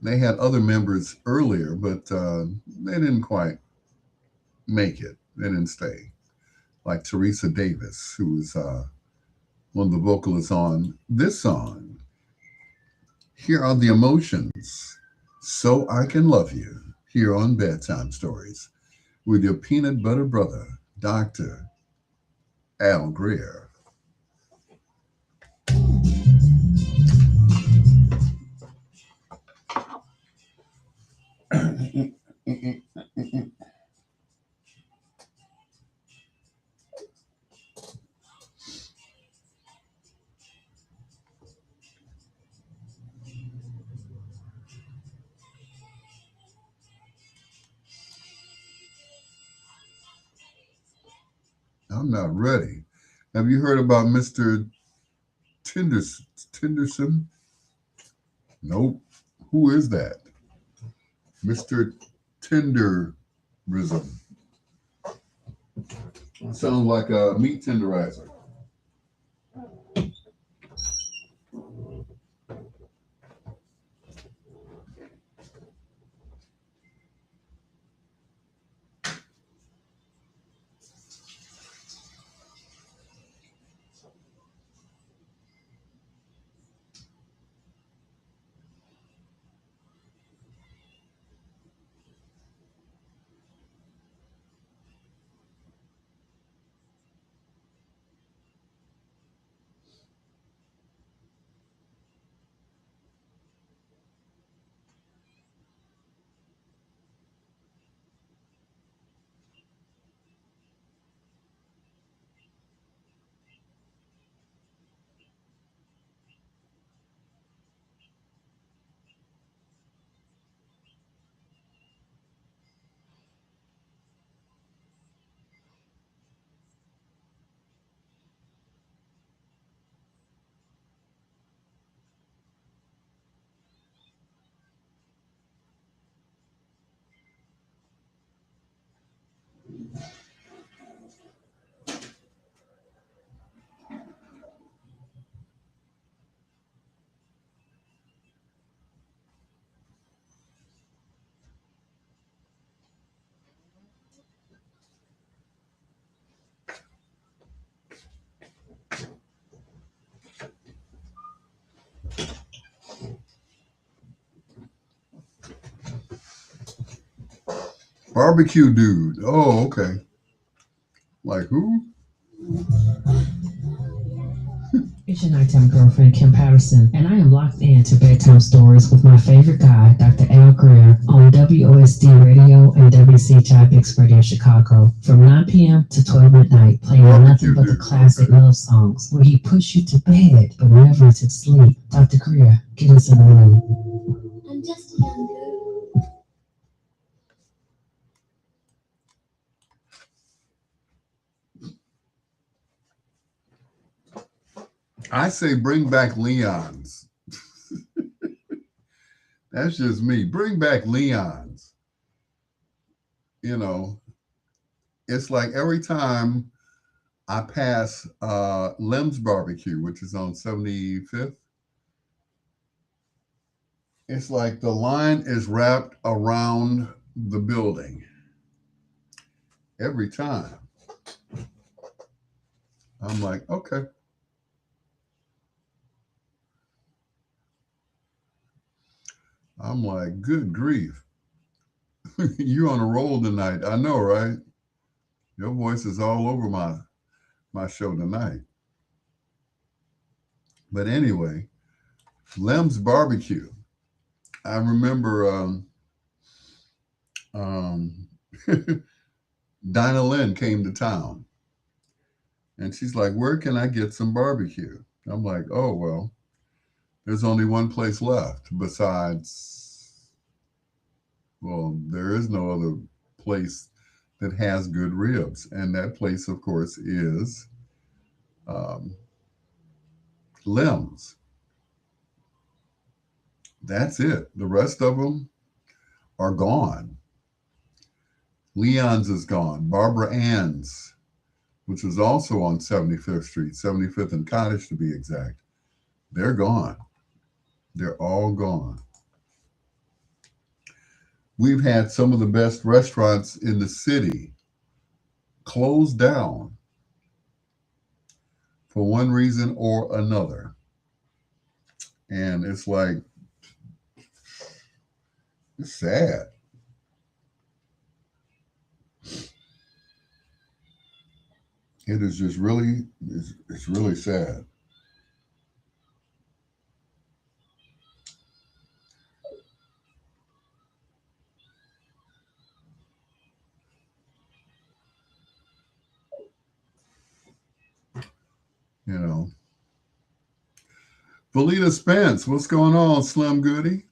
They had other members earlier, but they didn't quite make it. They didn't stay. Like Teresa Davis, who was one of the vocalists on this song. Here are the emotions. So I Can Love You, here on Bedtime Stories, with your peanut butter brother, Dr. Al Greer. I'm not ready. Have you heard about Mr. Tenderson? Nope. Who is that? Mr. Tenderism. Sounds like a meat tenderizer. Barbecue dude. Oh, okay. Like who? It's your nighttime girlfriend, Kim Patterson, and I am locked in to bedtime stories with my favorite guy, Dr. Al Greer, on WOSD Radio and WCHI Radio Chicago from 9 p.m. to 12 midnight, playing nothing but the classic love songs where he puts you to bed but never to sleep. Dr. Greer, get us in the room. I'm just a young girl. I say bring back Leon's. That's just me. Bring back Leon's. You know, it's like every time I pass Lem's Barbecue, which is on 75th, it's like the line is wrapped around the building every time. I'm like, okay. I'm like, good grief. You on a roll tonight. I know, right? Your voice is all over my show tonight. But anyway, Lem's Barbecue. I remember um, Dinah Lynn came to town and she's like, where can I get some barbecue? I'm like, oh, well, there's only one place left besides, well, there is no other place that has good ribs. And that place, of course, is um, Lem's. That's it. The rest of them are gone. Leon's is gone. Barbara Ann's, which was also on 75th Street, 75th and Cottage to be exact, they're gone. They're all gone. We've had some of the best restaurants in the city closed down for one reason or another. And it's like, it's sad. It is just really, it's really sad. You know, Valita Spence, what's going on, Slim Goody?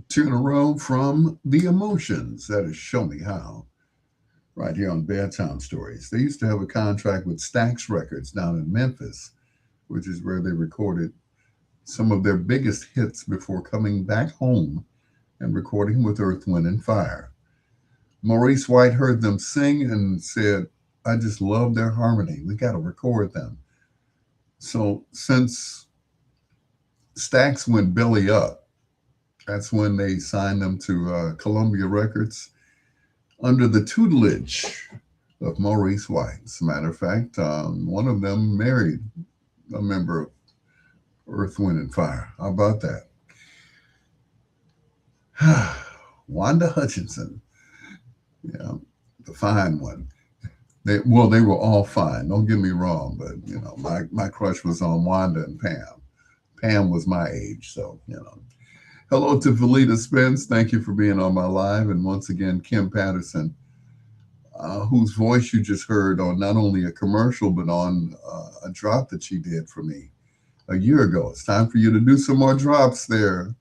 Two in a row from The Emotions. That is Show Me How, right here on Bedtime Stories. They used to have a contract with Stax Records down in Memphis, which is where they recorded some of their biggest hits before coming back home and recording with Earth, Wind, and Fire. Maurice White heard them sing and said, I just love their harmony. We got to record them. So since Stax went belly up, that's when they signed them to Columbia Records under the tutelage of Maurice White. As a matter of fact, one of them married a member of Earth, Wind, and Fire. How about that? Wanda Hutchinson, yeah, the fine one. They were all fine. Don't get me wrong, but my crush was on Wanda and Pam. Pam was my age, so Hello to Valita Spence. Thank you for being on my live, and once again, Kim Patterson, whose voice you just heard on not only a commercial but on a drop that she did for me a year ago. It's time for you to do some more drops there,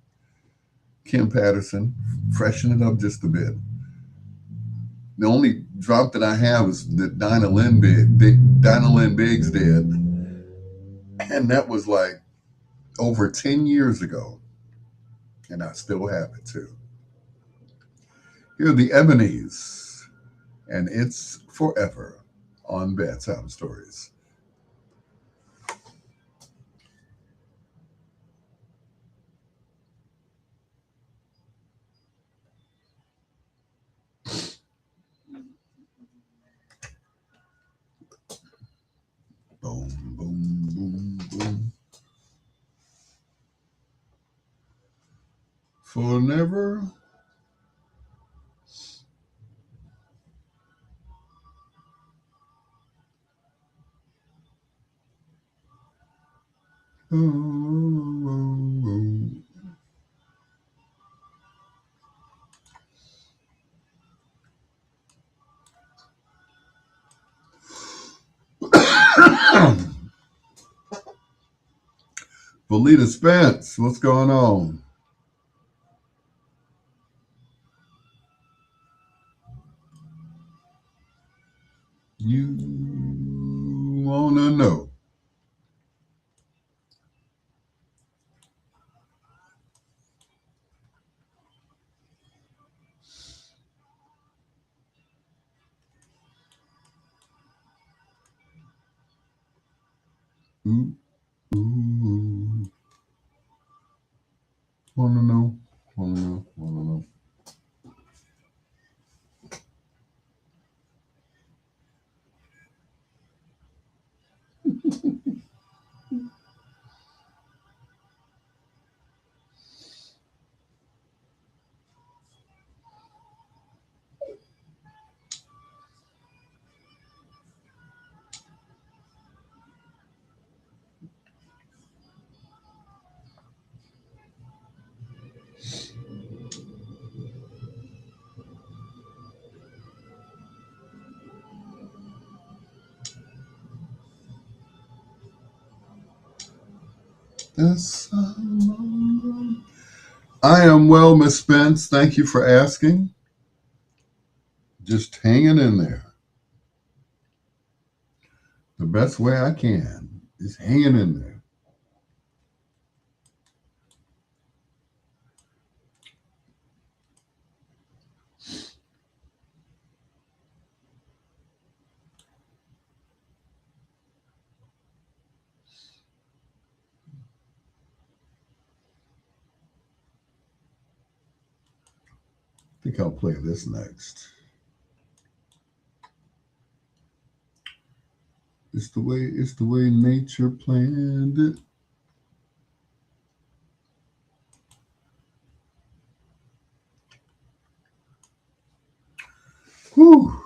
Kim Patterson. Freshen it up just a bit. The only drop that I have is that Dinah Lynn Biggs did, and that was like over 10 years ago, and I still have it too. Here are the Ebonies, and it's forever on Bedtime Stories. Boom, boom, boom, boom. For never. Valita Spence, what's going on? You wanna know? Ooh, ooh, wanna know? Wanna know? Wanna know? This I am well, Miss Spence. Thank you for asking. Just hanging in there. The best way I can is hanging in there. I think I'll play this next. It's the way nature planned it. Whew.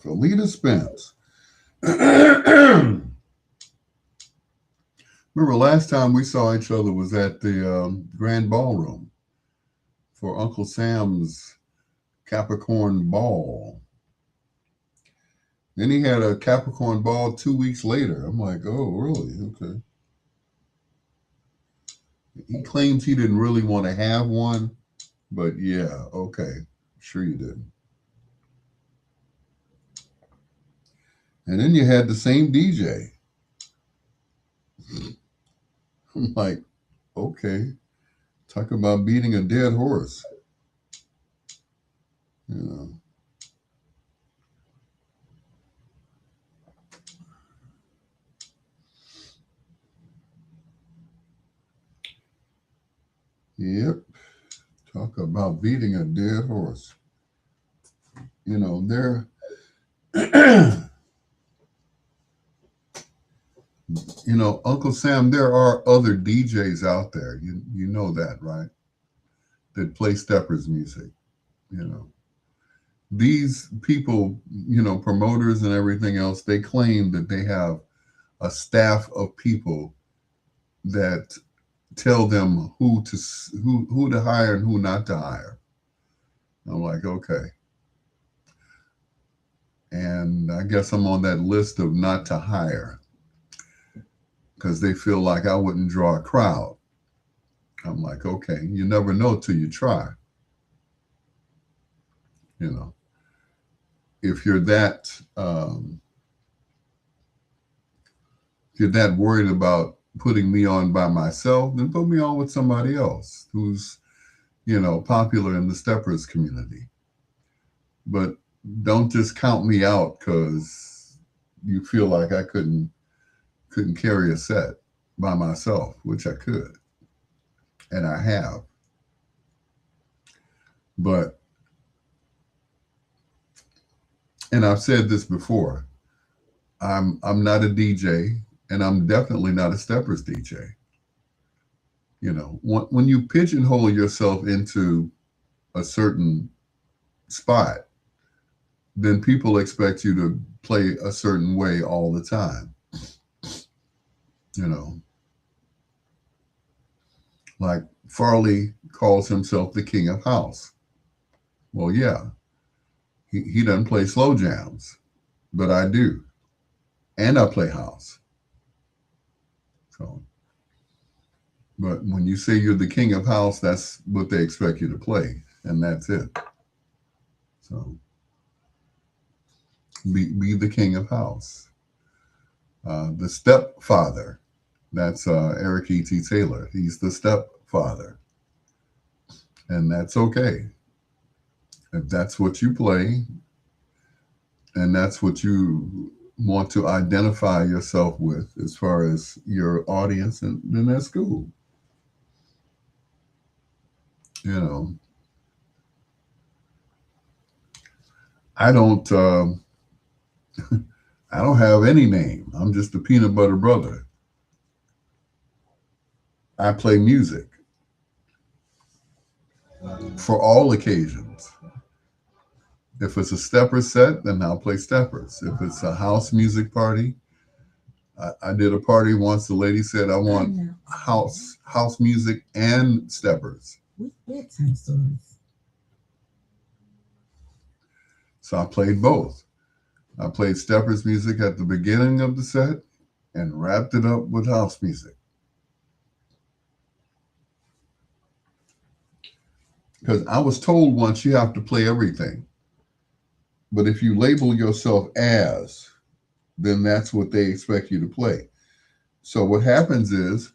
Felita Spence. Remember last time we saw each other was at the Grand Ballroom for Uncle Sam's Capricorn Ball. Then he had a Capricorn Ball 2 weeks later. I'm like, oh, really? Okay. He claims he didn't really want to have one, but yeah, okay. Sure you did. And then you had the same DJ. I'm like, okay. Talk about beating a dead horse. You know. Yep. Talk about beating a dead horse. You know, there Uncle Sam, there are other DJs out there. You know that, right? That play steppers music. You know. These people, promoters and everything else, they claim that they have a staff of people that tell them who to hire and who not to hire. I'm like, okay. And I guess I'm on that list of not to hire because they feel like I wouldn't draw a crowd. I'm like, okay, you never know till you try. You know, if you're that worried about putting me on by myself, then put me on with somebody else who's popular in the steppers community. But don't just count me out because you feel like I couldn't carry a set by myself, which I could, and I have. But and I've said this before, I'm not a DJ, and I'm definitely not a steppers DJ. When you pigeonhole yourself into a certain spot, then people expect you to play a certain way all the time. Like Farley calls himself the king of house. Well, yeah, he doesn't play slow jams, but I do. And I play house. So, but when you say you're the king of house, that's what they expect you to play, and that's it. So, be the king of house. The stepfather, that's Eric E.T. Taylor. He's the stepfather. And that's okay. If that's what you play, and that's what you want to identify yourself with as far as your audience, and then that's cool. I don't I don't have any name. I'm just a peanut butter brother. I play music for all occasions. If it's a stepper set, then I'll play steppers. If it's a house music party, I did a party once. The lady said, I want house music and steppers. With bedtime stories. So I played both. I played steppers music at the beginning of the set and wrapped it up with house music. Because I was told once you have to play everything. But if you label yourself as, then that's what they expect you to play. So what happens is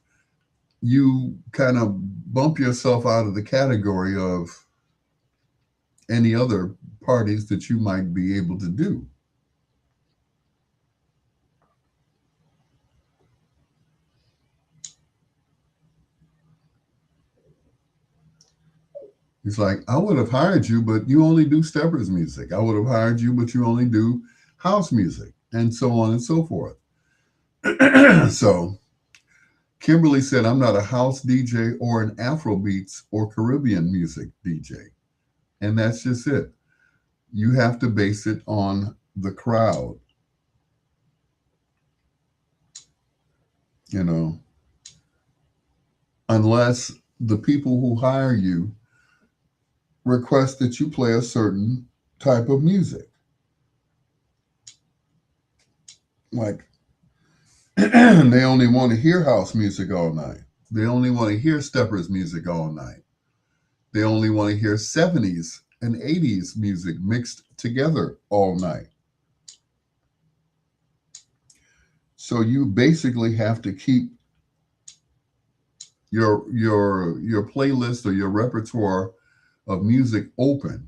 you kind of bump yourself out of the category of any other parties that you might be able to do. It's like, I would have hired you, but you only do steppers music. I would have hired you, but you only do house music, and so on and so forth. So Kimberly said, I'm not a house DJ or an Afrobeats or Caribbean music DJ. And that's just it. You have to base it on the crowd, you know, unless the people who hire you request that you play a certain type of music. Like, they only want to hear house music all night. They only want to hear steppers music all night. They only want to hear 70s and 80s music mixed together all night. So you basically have to keep your playlist or your repertoire of music open.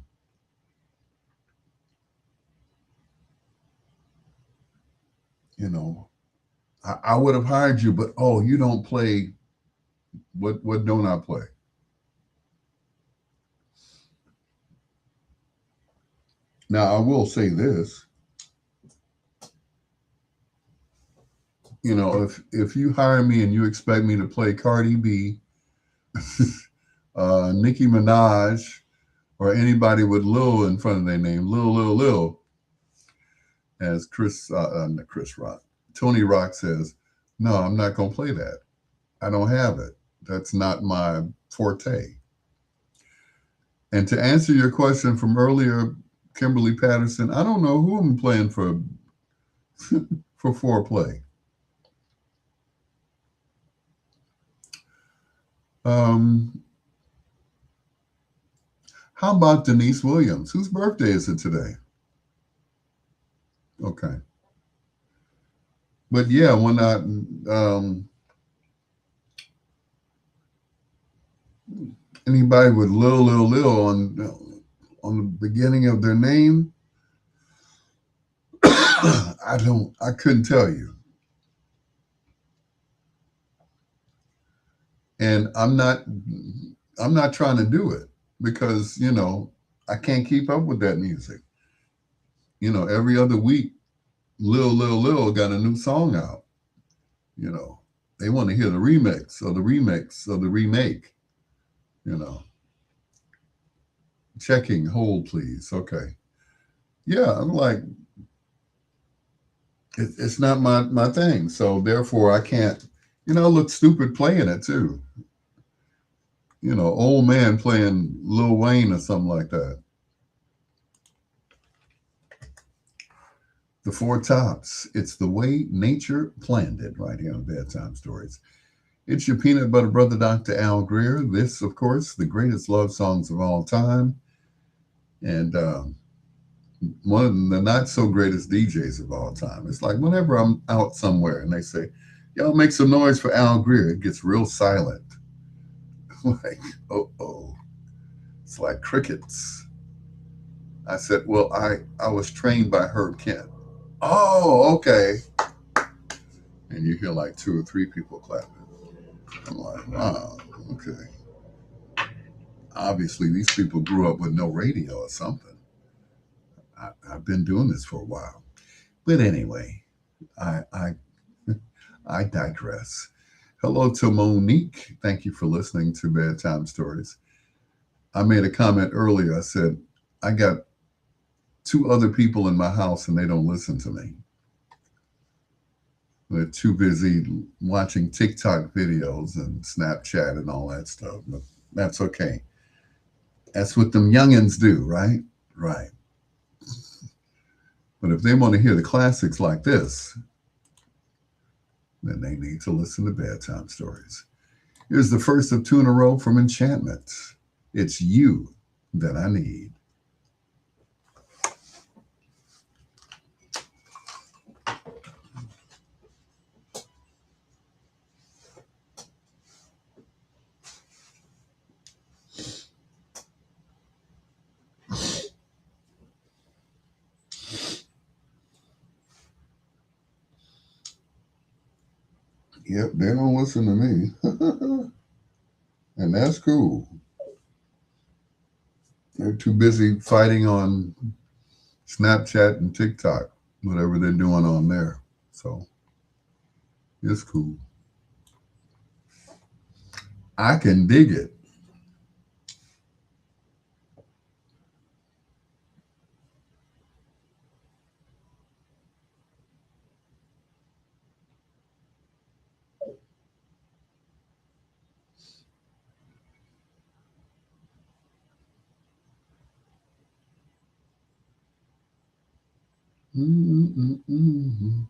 You know, I would have hired you, but oh, you don't play. What don't I play? Now I will say this. You know, if you hire me and you expect me to play Cardi B, Nicki Minaj, or anybody with Lil in front of their name, Lil, as Chris Rock, Tony Rock says, no, I'm not gonna play that. I don't have it. That's not my forte. And to answer your question from earlier, Kimberly Patterson, I don't know who I'm playing for for foreplay. Um, how about Denise Williams? Whose birthday is it today? Okay. But yeah, when anybody with Lil on the beginning of their name, I couldn't tell you. And I'm not trying to do it because, you know, I can't keep up with that music. You know, every other week, Lil got a new song out. You know, they want to hear the remix or the remake. You know, checking, hold, please. Okay. Yeah, I'm like, it's not my thing. So therefore, I can't, you know, look stupid playing it too. You know, old man playing Lil Wayne or something like that. The Four Tops. It's the way nature planned it right here on Bedtime Stories. It's your peanut butter brother, Dr. Al Greer. This, of course, the greatest love songs of all time. And one of the not so greatest DJs of all time. It's like whenever I'm out somewhere and they say, y'all make some noise for Al Greer, it gets real silent. Like, oh. It's like crickets. I said, well, I was trained by Herb Kent. Oh, okay. And you hear like two or three people clapping. I'm like, wow, okay. Obviously, these people grew up with no radio or something. I've been doing this for a while. But anyway, I I digress. Hello to Monique. Thank you for listening to Bedtime Stories. I made a comment earlier. I said, I got two other people in my house and they don't listen to me. They're too busy watching TikTok videos and Snapchat and all that stuff. But that's okay. That's what them youngins do, right? Right. But if they want to hear the classics like this, then they need to listen to Bedtime Stories. Here's the first of two in a row from Enchantment. It's you that I need. Yep, they don't listen to me. And that's cool. They're too busy fighting on Snapchat and TikTok, whatever they're doing on there. So it's cool. I can dig it. Mm-mm-mm-mm.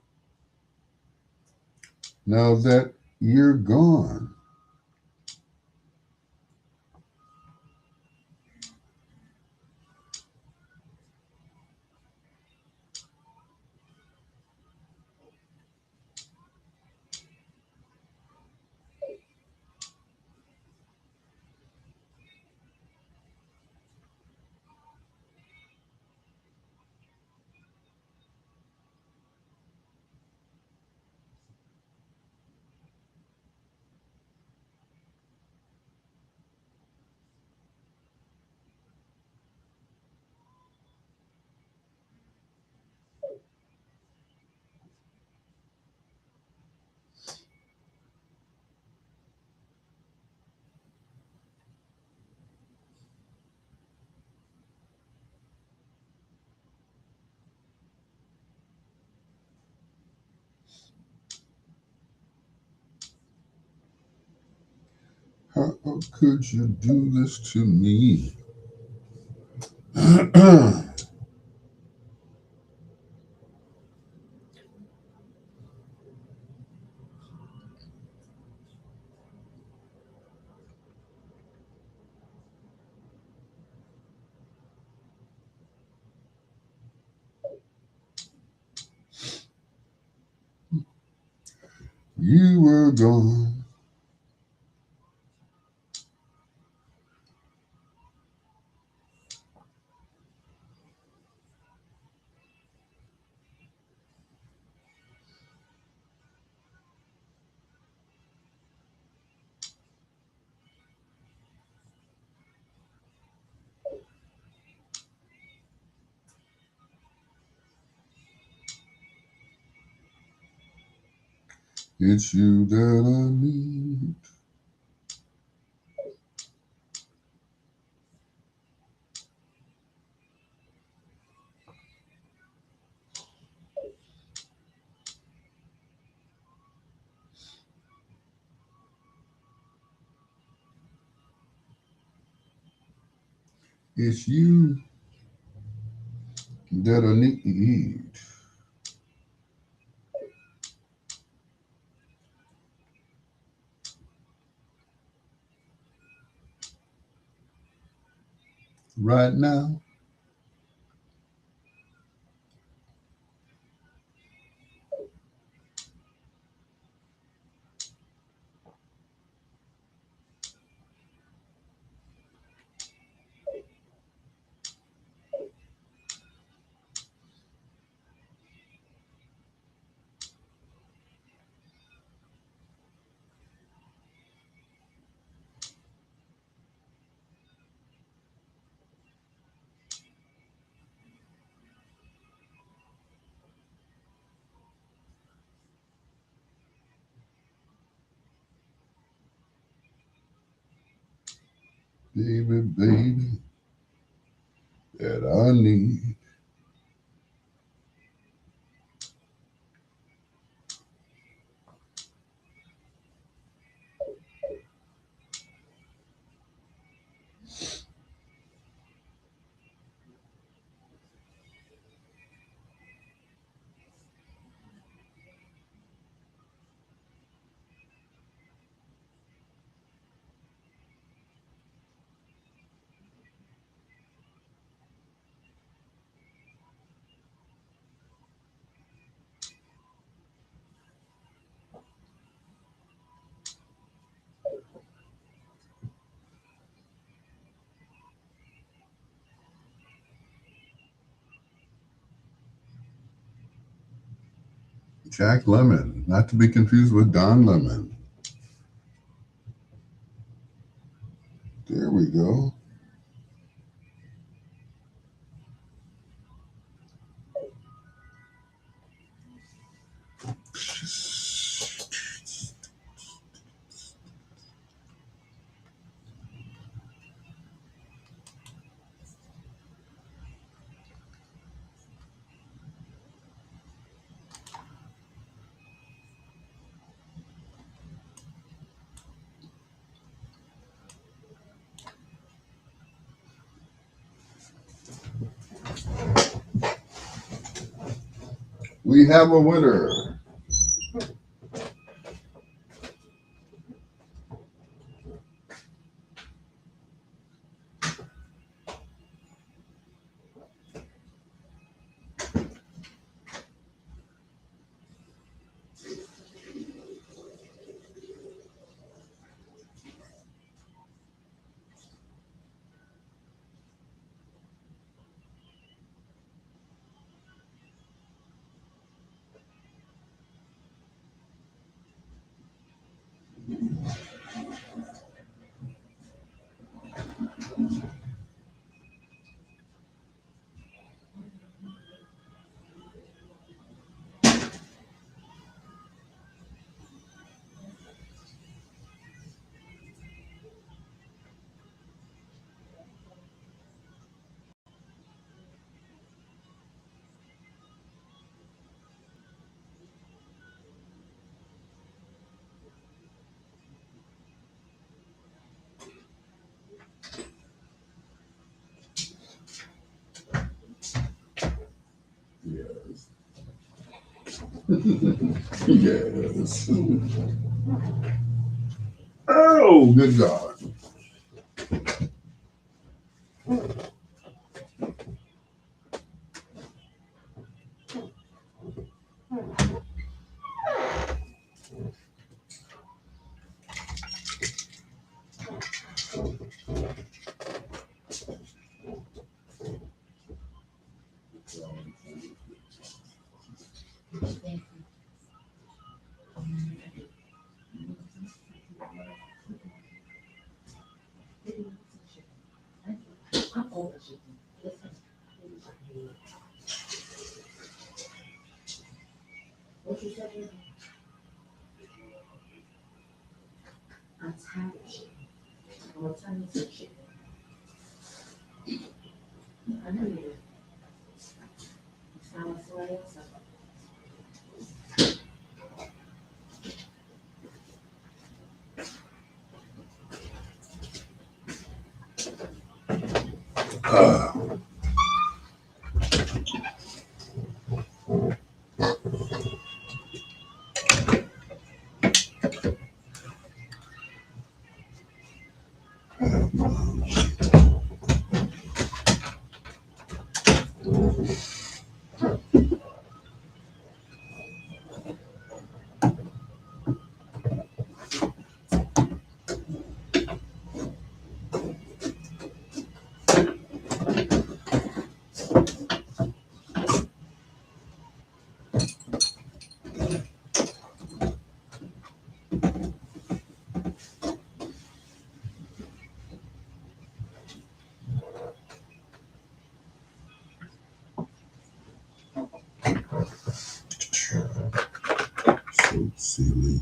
Now that you're gone, how could you do this to me? You were gone. It's you that I need. It's you that I need. Right now, baby, baby, that I need. Jack Lemon, not to be confused with Don Lemon. There we go. We have a winner. Yes. Yes. Oh, good God. So silly.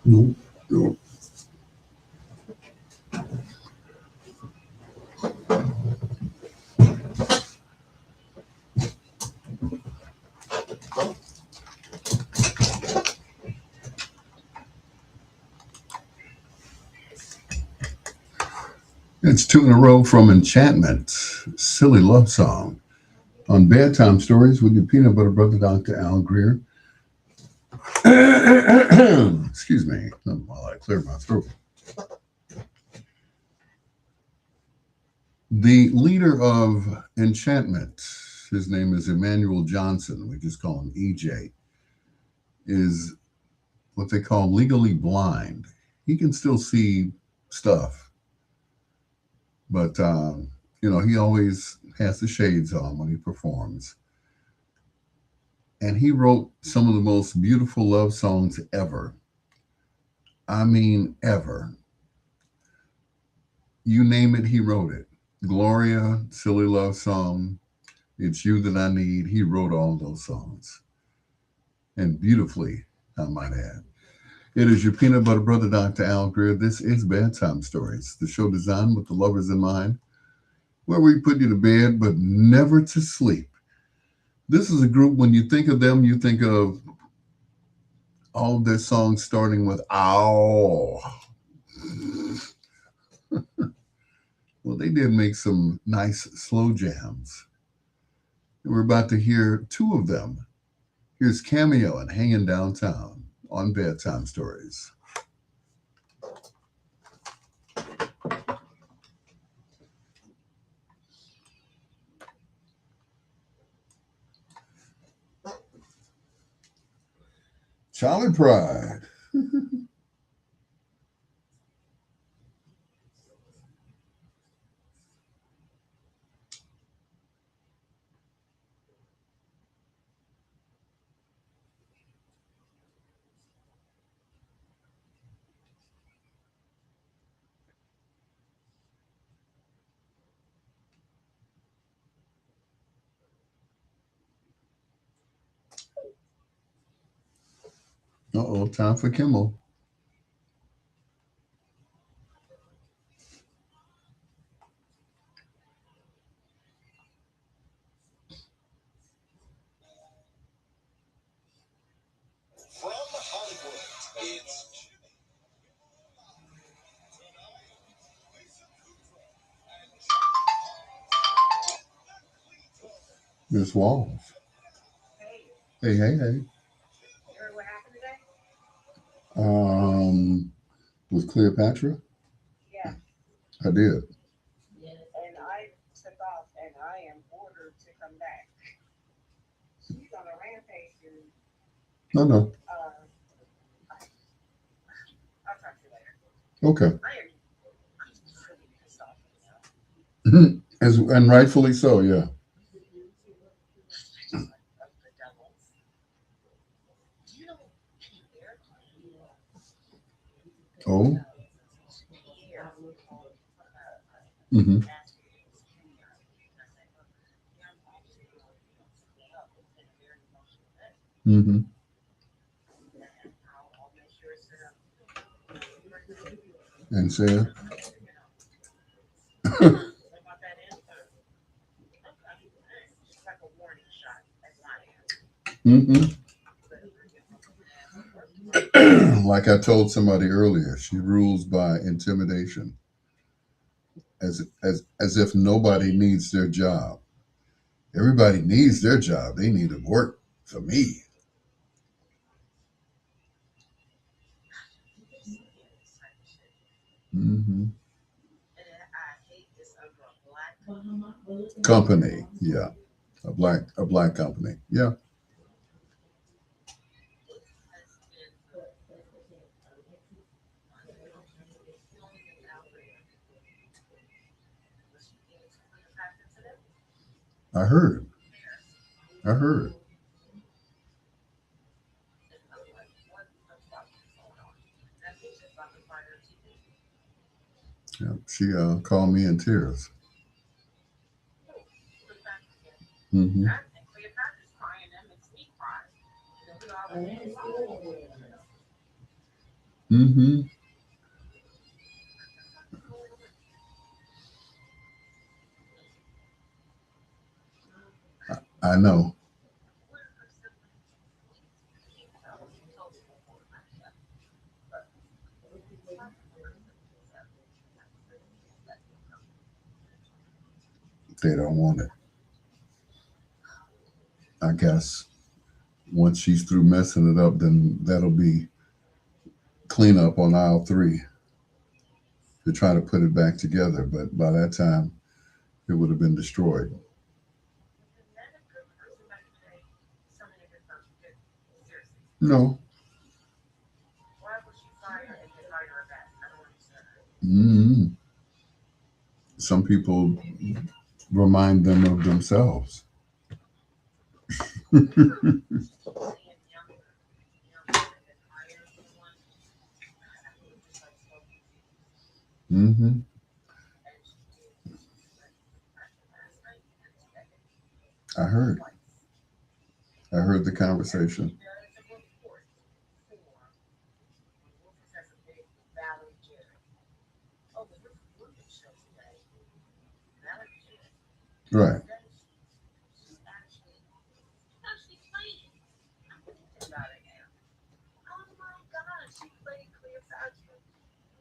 Nope. Nope. It's two in a row from Enchantment, Silly Love Song, on Bedtime Stories with your peanut butter brother, Dr. Al Greer. Excuse me, while I clear my throat. The leader of Enchantment, his name is Emmanuel Johnson, we just call him EJ, is what they call legally blind. He can still see stuff, but he always has the shades on when he performs. And he wrote some of the most beautiful love songs ever. I mean, ever. You name it, he wrote it. Gloria, Silly Love Song, It's You That I Need. He wrote all those songs. And beautifully, I might add. It is your peanut butter brother, Dr. Al Greer. This is Bedtime Stories, the show designed with the lovers in mind, where we put you to bed but never to sleep. This is a group, when you think of them, you think of all of their songs starting with ow. Well, they did make some nice slow jams. And we're about to hear two of them. Here's Cameo and Hanging Downtown on Bedtime Stories. Charlie Pride. Uh-oh, time for Kimmel. Miss Walls. Hey, hey, hey. Um, with Cleopatra? I did. No, no. Okay. And rightfully so, yeah. Oh. Mm-hmm. Mm-hmm. And said, mm-hmm. Like I told somebody earlier, she rules by intimidation, as if nobody needs their job. Everybody needs their job. They need to work for me. Mm-hmm. Company, yeah, a black company, yeah. I heard, I heard. Yeah, she called me in tears. Mm-hmm. Mm-hmm. I know. They don't want it. I guess once she's through messing it up, then that'll be cleanup on aisle three to try to put it back together. But by that time, it would have been destroyed. No. Mm-hmm. Some people remind them of themselves. Mm-hmm. I heard. I heard the conversation. Right.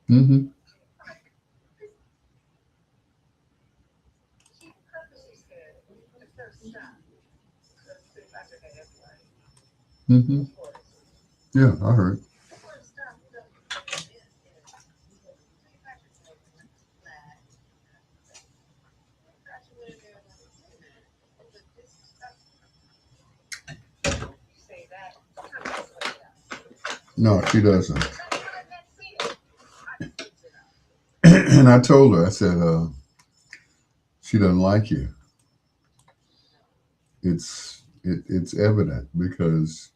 Mm-hmm. Mm-hmm. Yeah, I heard. No, she doesn't. And I told her, I said, she doesn't like you. It's evident because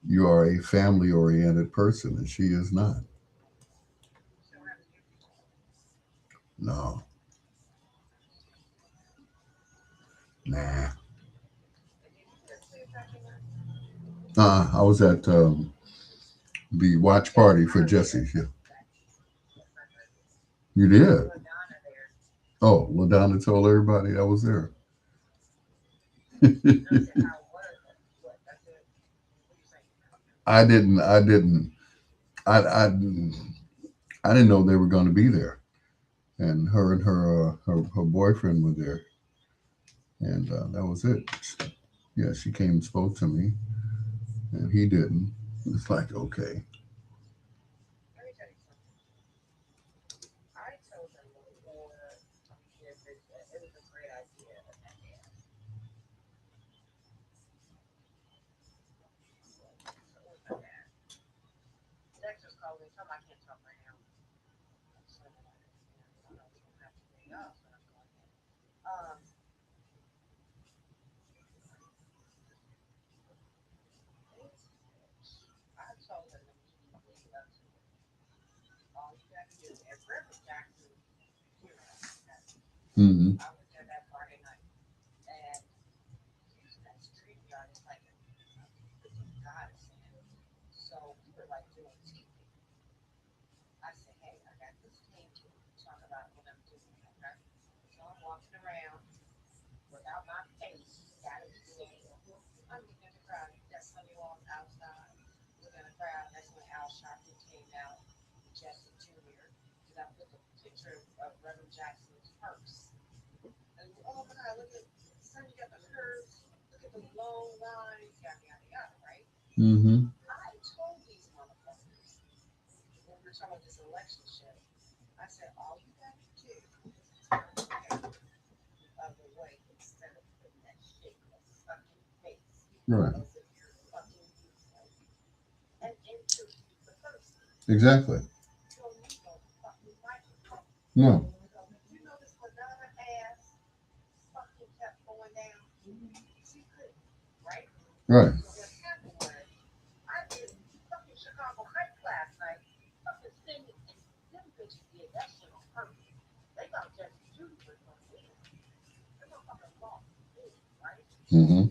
you are a family oriented person and she is not. No, nah. I was at the watch party for Jesse. Yeah. You did? Oh, LaDonna told everybody I was there. I didn't. I didn't. I I didn't know they were going to be there. And her boyfriend were there, and that was it. Yeah, she came and spoke to me, and he didn't. It's like okay. Mm-hmm. Mm-hmm. Right. Exactly. No. Right. Mm-hmm.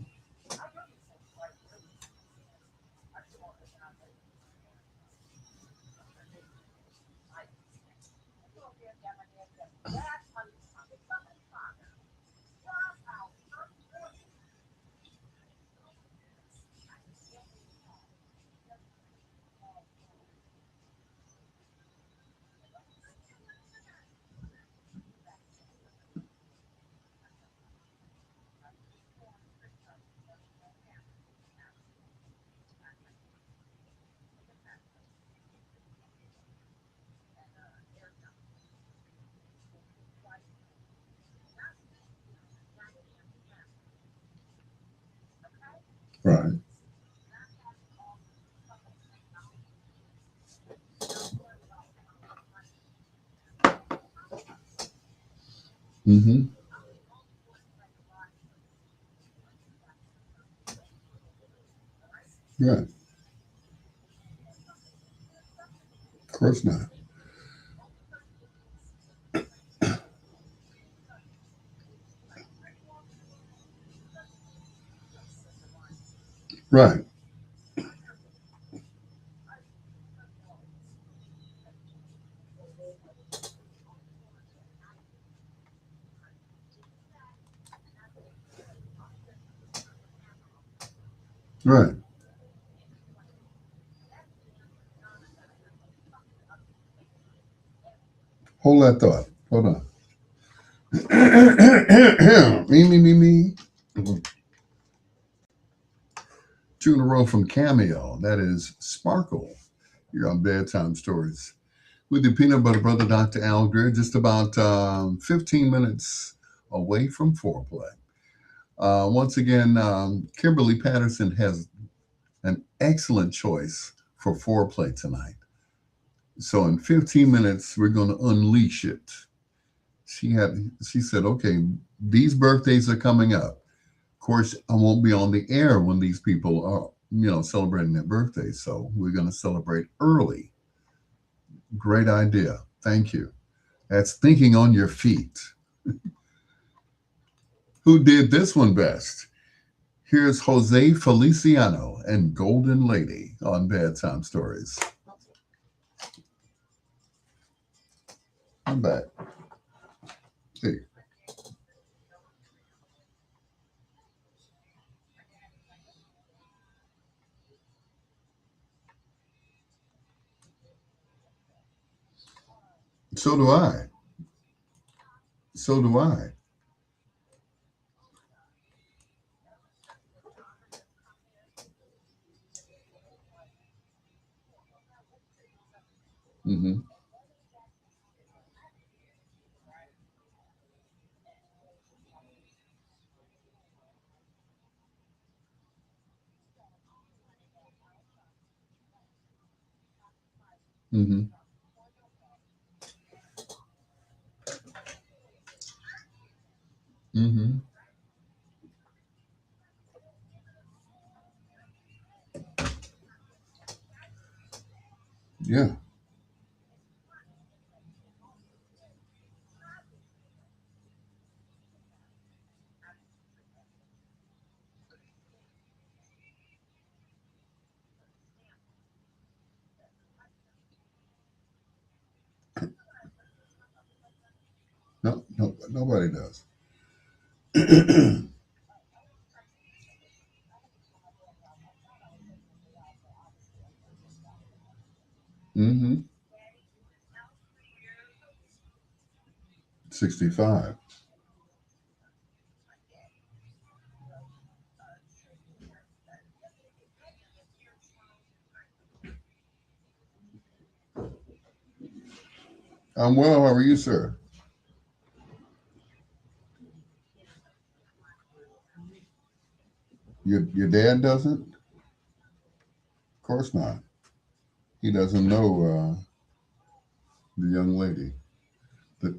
Right. Mm-hmm. Right. Of course not. Right. Right. Hold that thought. Hold on. Me. Two in a row from Cameo. That is Sparkle. You're on Bedtime Stories with your peanut butter brother, Dr. Al Greer, just about 15 minutes away from foreplay. Once again, Kimberly Patterson has an excellent choice for foreplay tonight. So in 15 minutes, we're going to unleash it. She said, okay, these birthdays are coming up. Of course, I won't be on the air when these people are, celebrating their birthdays. So we're going to celebrate early. Great idea. Thank you. That's thinking on your feet. Who did this one best? Here's Jose Feliciano and Golden Lady on Bedtime Stories. I'm back. Hey, so do I. So do I. Mm-hmm. Mm-hmm. Mm-hmm. Yeah. No, no, nobody does. Mm-hmm. 65. I'm well. How are you, sir? Your dad doesn't? Of course not. He doesn't know the young lady. That,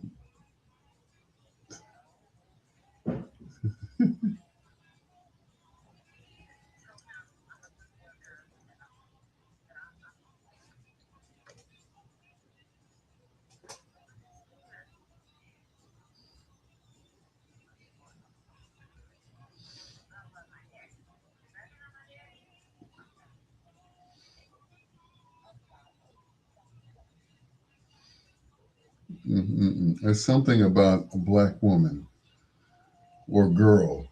there's something about a black woman or girl,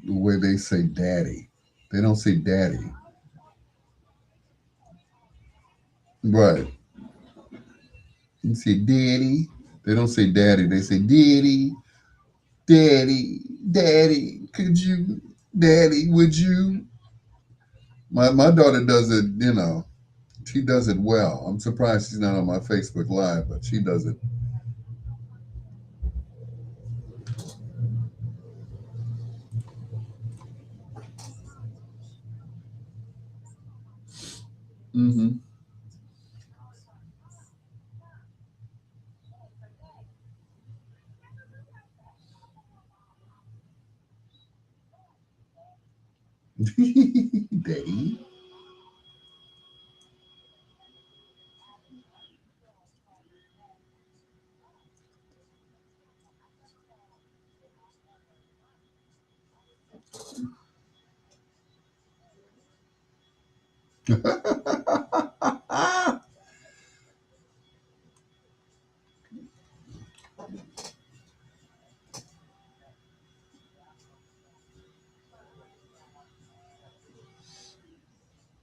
the way they say daddy. They don't say daddy. Right. You say daddy. They don't say daddy. They say daddy, daddy, daddy. Could you, daddy, would you? My daughter does it, she does it well. I'm surprised she's not on my Facebook Live, but she does it. Mm-hmm. Dave.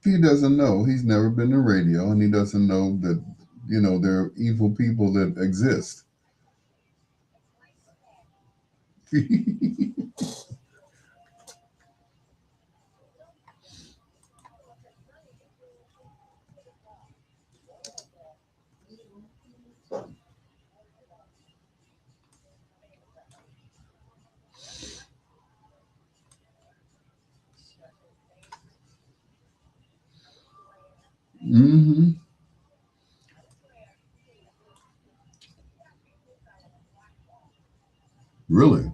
He doesn't know. He's never been to radio, and he doesn't know that there are evil people that exist. Hmm. Really?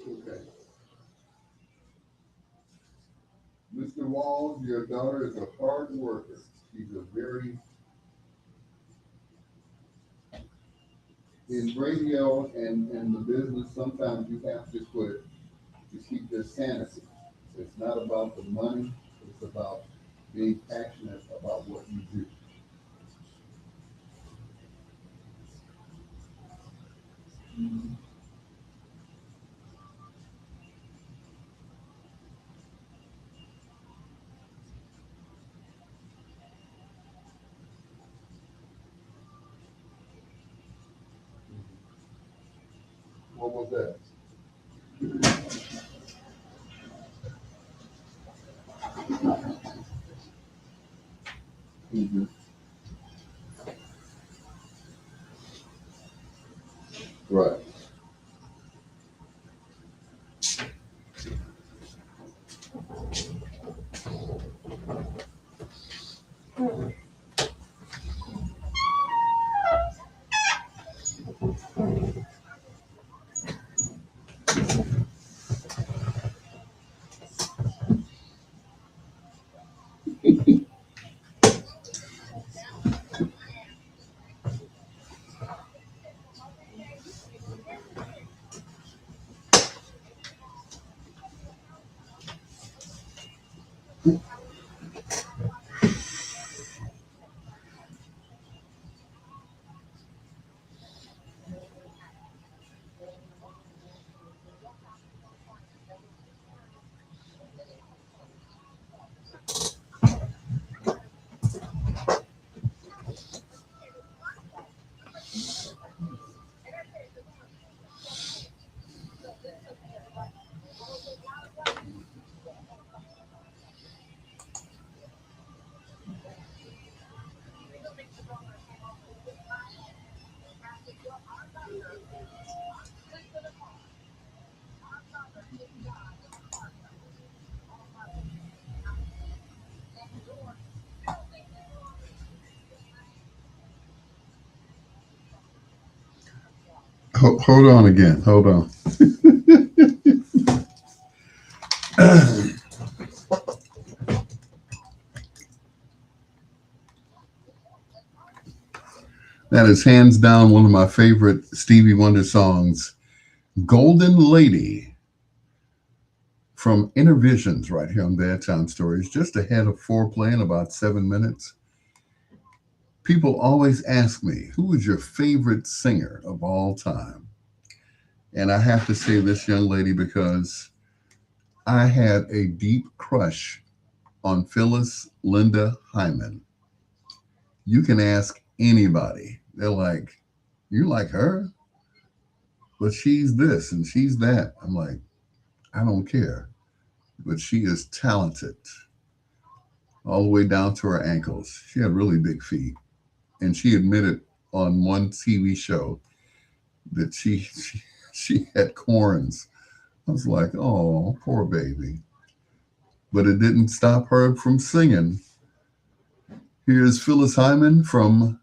Okay. Mr. Walls, your daughter is a hard worker. She's a very in radio and the business. Sometimes you have to put to keep their sanity. It's not about the money. It's about being passionate about what you do. What was that? Hmm. Right. Hold on again. Hold on. That is hands down one of my favorite Stevie Wonder songs, Golden Lady from Intervisions, right here on Bedtime Stories, just ahead of foreplay in about 7 minutes. People always ask me, who is your favorite singer of all time? And I have to say this young lady because I had a deep crush on Phyllis Linda Hyman. You can ask anybody. They're like, you like her? But she's this and she's that. I'm like, I don't care. But she is talented all the way down to her ankles. She had really big feet. And she admitted on one TV show that she had corns. I was like, oh, poor baby. But it didn't stop her from singing. Here's Phyllis Hyman from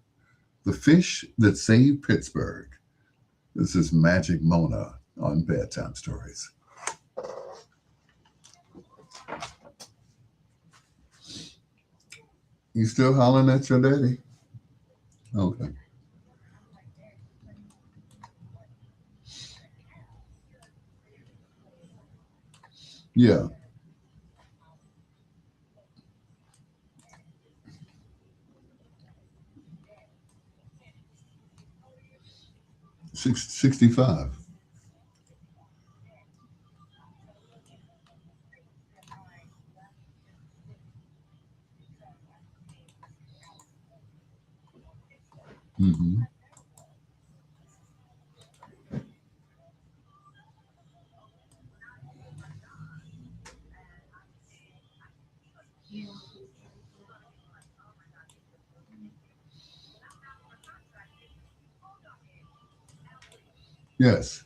The Fish That Saved Pittsburgh. This is Magic Mona on Bedtime Stories. You still hollering at your daddy? Okay. Yeah. 65. Mm-hmm. Yes.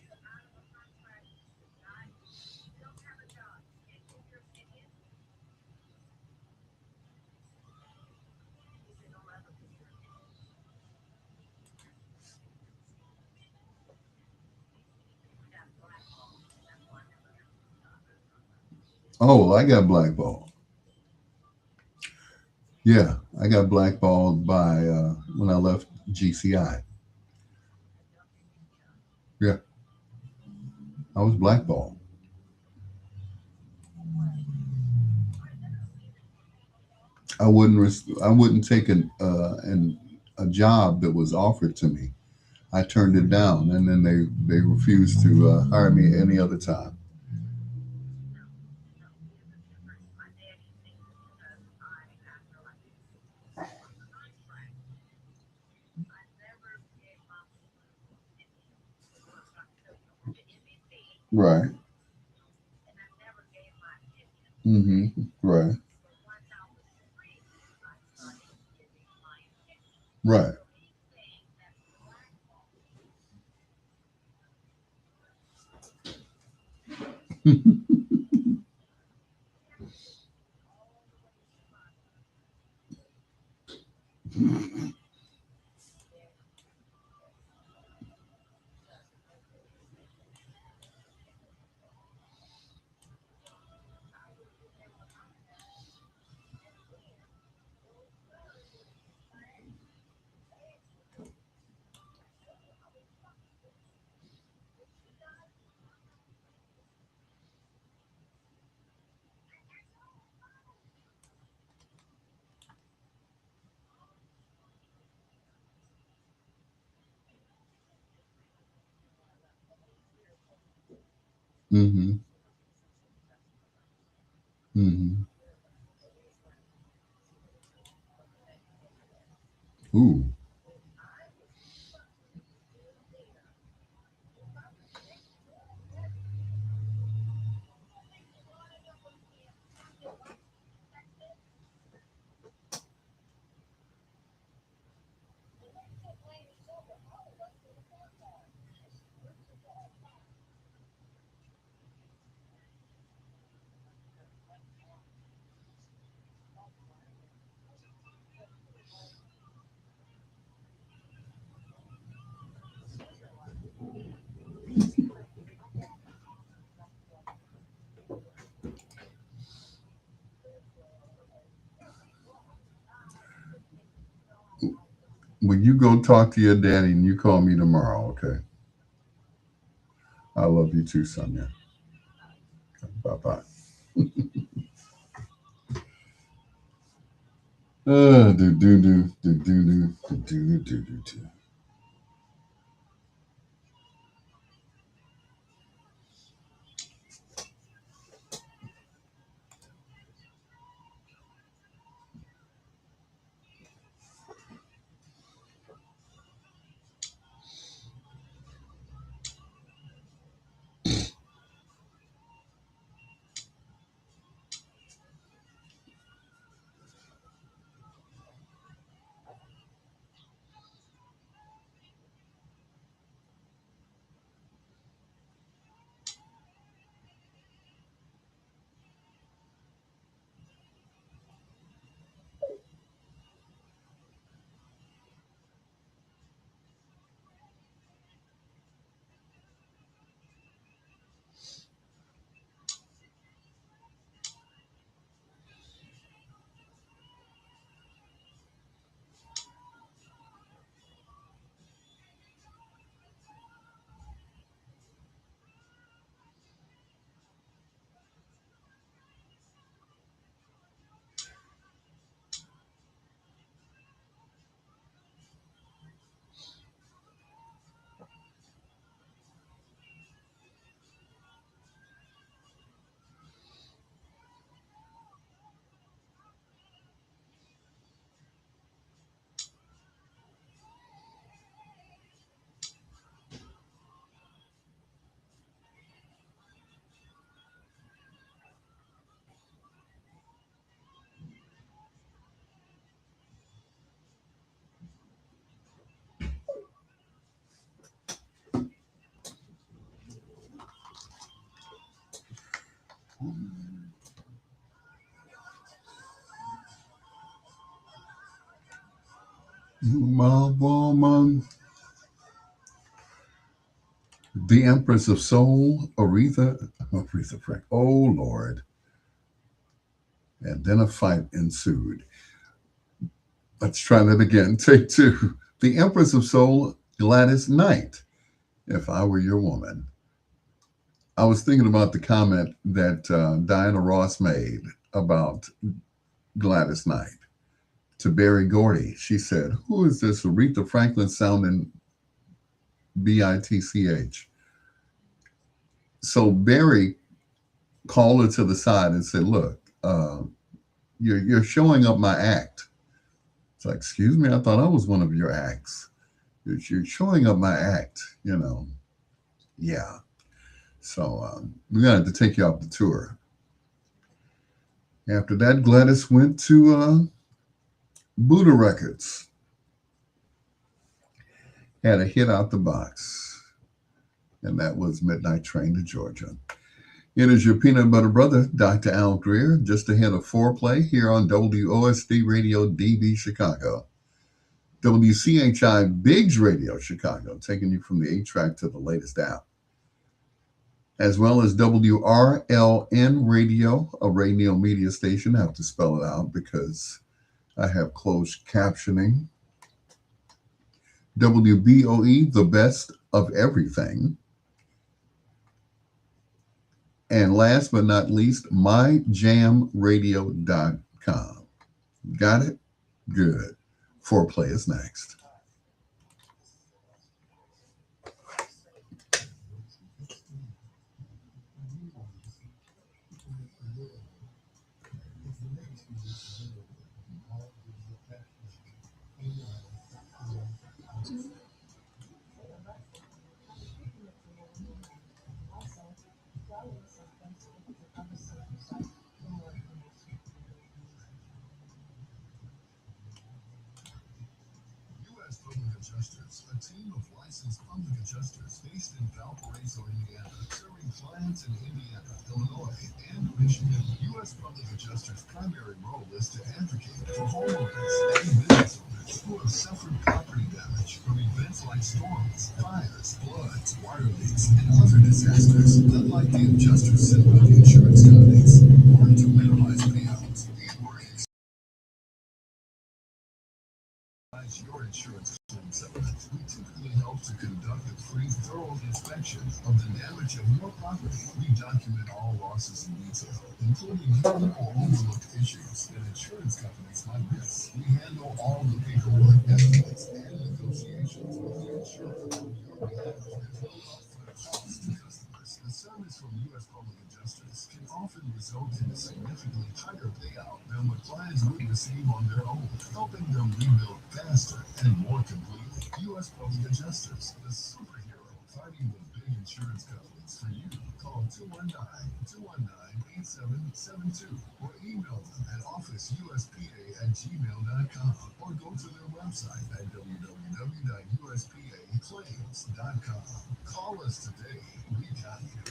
Oh, I got blackballed. Yeah, I got blackballed by when I left GCI. Yeah, I was blackballed. I wouldn't take a job that was offered to me. I turned it down, and then they refused to hire me any other time. Right. Mm-hmm. Right. Right. Mm-hmm. Mm-hmm. Ooh. When you go talk to your daddy and you call me tomorrow, okay? I love you too, Sonia. Bye bye. Do do do do do do do do do do do. You my woman, the Empress of Soul, Aretha Frank. Oh Lord! And then a fight ensued. Let's try that again. Take two. The Empress of Soul, Gladys Knight. If I were your woman, I was thinking about the comment that Diana Ross made about Gladys Knight to Barry Gordy. She said, "Who is this Aretha Franklin sounding bitch?" So Barry called her to the side and said, "Look, you're showing up my act." It's like, "Excuse me, I thought I was one of your acts. You're showing up my act, you know." Yeah. So we're gonna have to take you off the tour. After that, Gladys went to Buddha Records, had a hit out the box, and that was Midnight Train to Georgia. It is your peanut butter brother, Dr. Al Greer, just ahead of foreplay here on WOSD Radio DB Chicago. WCHI Biggs Radio Chicago, taking you from the 8-track to the latest app, as well as WRLN Radio, a radio media station. I have to spell it out because I have closed captioning. WBOE, the best of everything. And last but not least, myjamradio.com. Got it? Good. Foreplay is next. U.S. Public Adjusters, a team of licensed public adjusters based in Valparaiso, Indiana, serving clients in Indiana, Illinois, and Michigan. U.S. Public Adjusters' primary role is to advocate for homeowners and business owners who have suffered property damage from events like storms, fires, floods, water leaks, and other disasters. Unlike the adjusters set by the insurance companies, or to minimize payouts, we work your insurance claim settlement. We typically help to conduct a free, thorough inspection of the damage of your property. We document all losses in detail, including hidden or overlooked issues that insurance companies might miss. We handle all the paperwork, estimates, and negotiations with the insurer on your behalf. There's no upfront cost to customers. The service from U.S. Public Adjusters can often result in a significantly higher payout than what clients would receive on their own, helping them rebuild faster and more completely. U.S. Public Adjusters, the superhero fighting the big insurance companies for you. Call 219-219-8772 or email them at officeuspa@gmail.com or go to their website at www.uspaclaims.com. Call us today. We got you.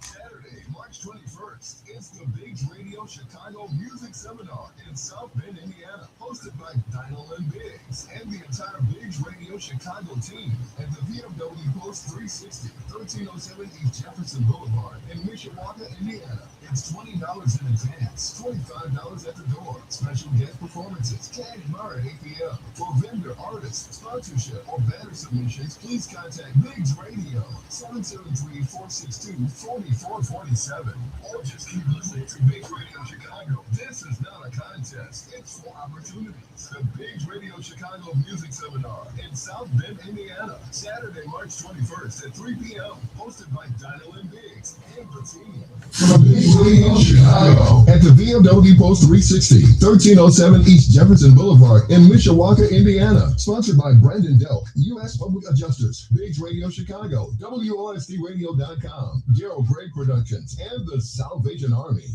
Saturday, March 21st, it's the Biggs Radio Chicago Music Seminar in South Bend, Indiana, hosted by Dinah and Biggs and the entire Biggs Radio Chicago team at the VFW Post 360, 1307 East Jefferson Boulevard in Mishawaka, Indiana. It's $20 in advance, $25 at the door. Special guest performances, cash bar at 8 p.m. For vendor, artist, sponsorship, or banner submissions, please contact Biggs Radio, 773-462-4447. Or just keep listening to Biggs Radio Chicago. This is not a contest, it's for opportunities. The Biggs Radio Chicago Music Seminar in South Bend, Indiana, Saturday, March 21st at 3 p.m. Hosted by Dinah and Biggs and the team. From Biggs Radio Chicago at the VFW Post 360, 1307 East Jefferson Boulevard in Mishawaka, Indiana. Sponsored by Brandon Delk, U.S. Public Adjusters, Biggs Radio Chicago, WOSDRadio.com, Gerald Gray Productions, and the Salvation Army.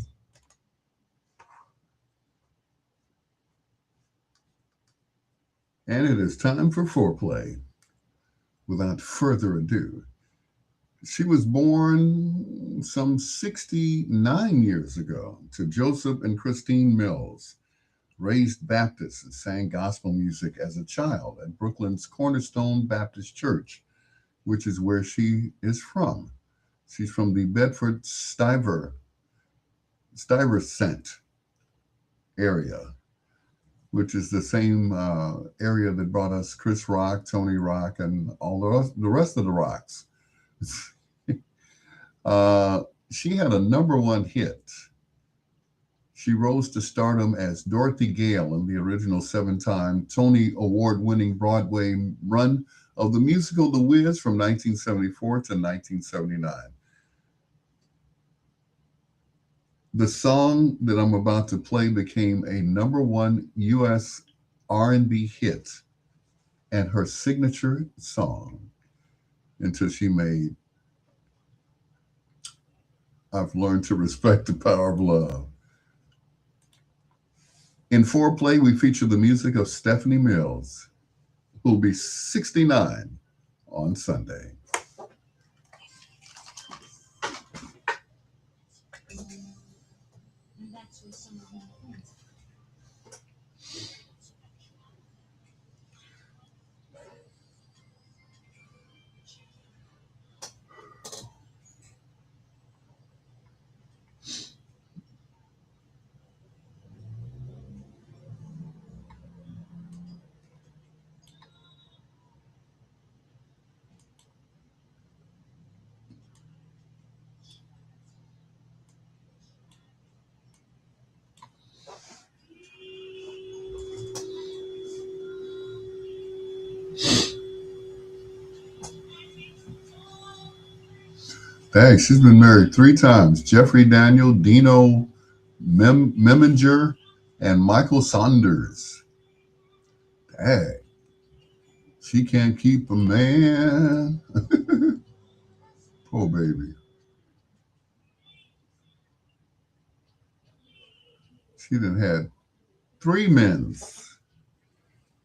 And it is time for foreplay. Without further ado, she was born some 69 years ago to Joseph and Christine Mills, raised Baptist and sang gospel music as a child at Brooklyn's Cornerstone Baptist Church, which is where she is from. She's from the Bedford Stuyvesant area, which is the same area that brought us Chris Rock, Tony Rock, and all the rest of the rocks. uh, she had a number one hit. She rose to stardom as Dorothy Gale in the original seven-time Tony Award-winning Broadway run of the musical The Wiz from 1974 to 1979. The song that I'm about to play became a number one U.S. R&B hit and her signature song until she made I've Learned to Respect the Power of Love. In foreplay, we feature the music of Stephanie Mills, who'll be 69 on Sunday. Dang, she's been married three times. Jeffrey Daniel, Dino Meminger, and Michael Saunders. Dang, she can't keep a man. Poor baby. She done had three men's.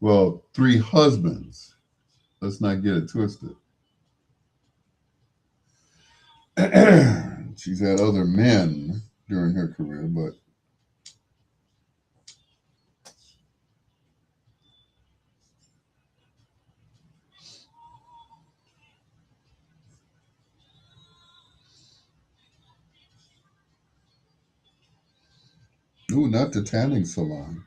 Well, three husbands. Let's not get it twisted. She's had other men during her career, but ooh, not the tanning salon.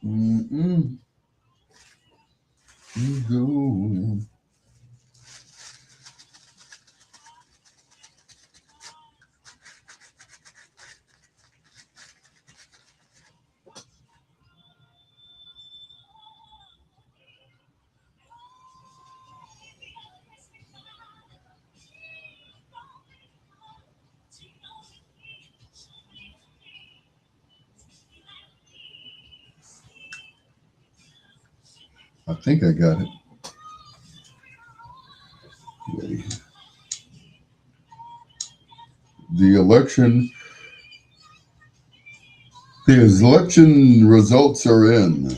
Mm-mm. You go. I think I got it. Ready. The election, the election results are in.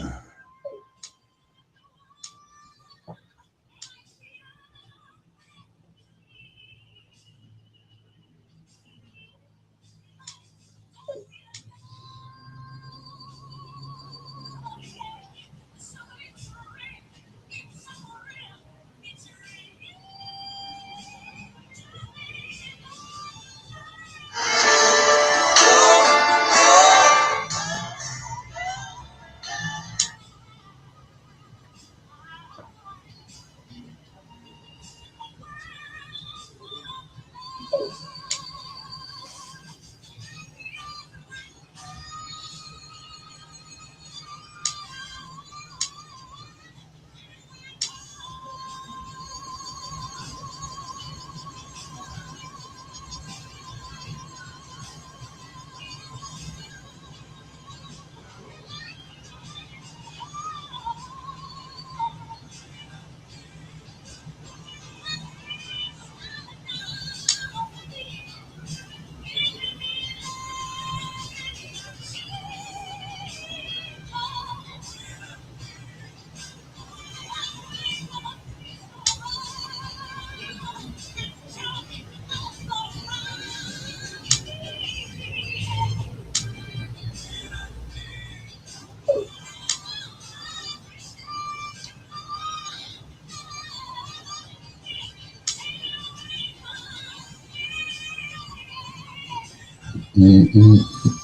Mm, mm,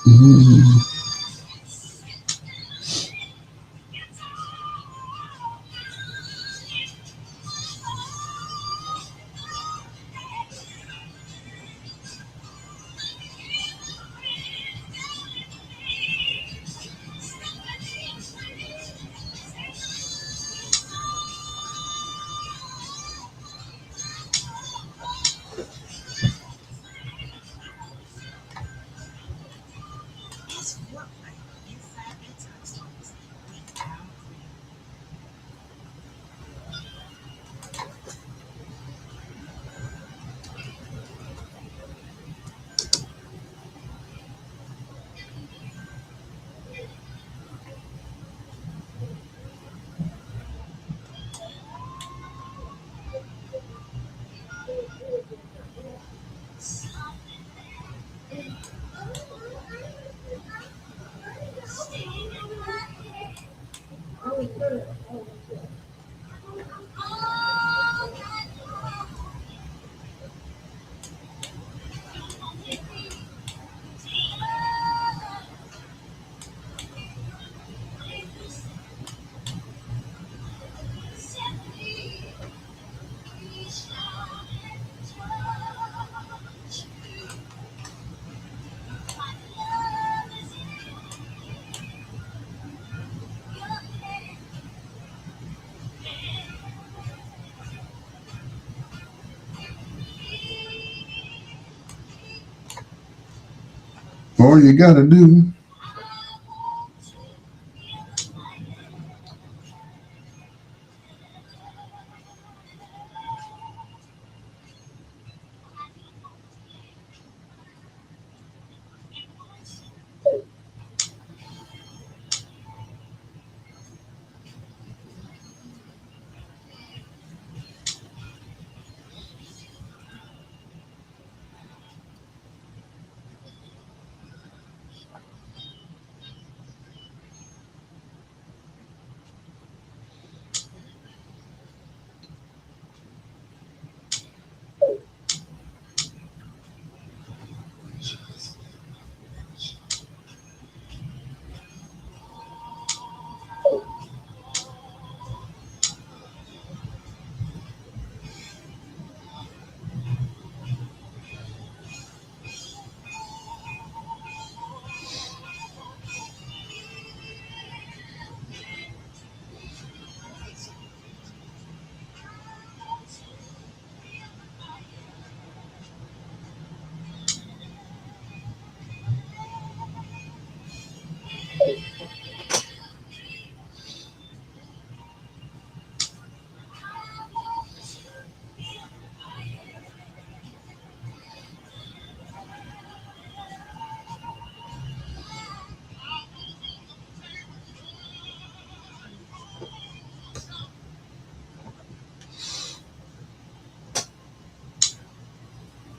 mm. All you gotta do.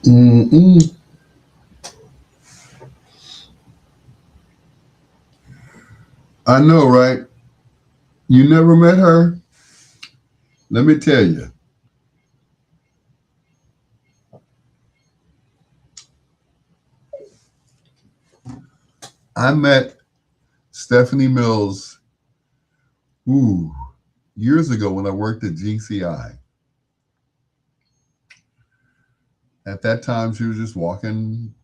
Mm-mm. I know, right? You never met her? Let me tell you. I met Stephanie Mills, ooh, years ago when I worked at GCI. At that time, she was just walking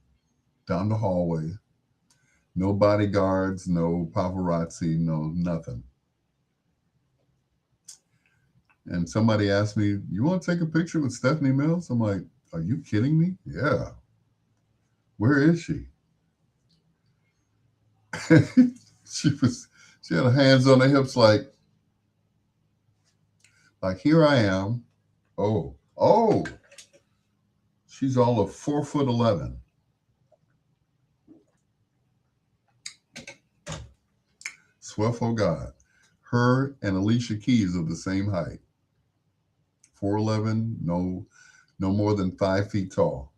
down the hallway. No bodyguards, no paparazzi, no nothing. And somebody asked me, "You want to take a picture with Stephanie Mills?" I'm like, "Are you kidding me?" Yeah. Where is she? she was. She had her hands on her hips, like here I am. Oh, she's all of 4'11". Swear for God, her and Alicia Keys are the same height. 4'11", no more than 5 feet tall.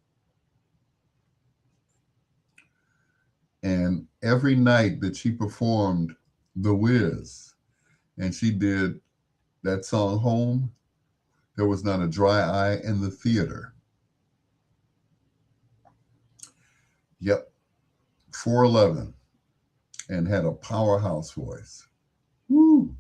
And every night that she performed The Wiz and she did that song Home, there was not a dry eye in the theater. Yep. 4'11", and had a powerhouse voice. Woo.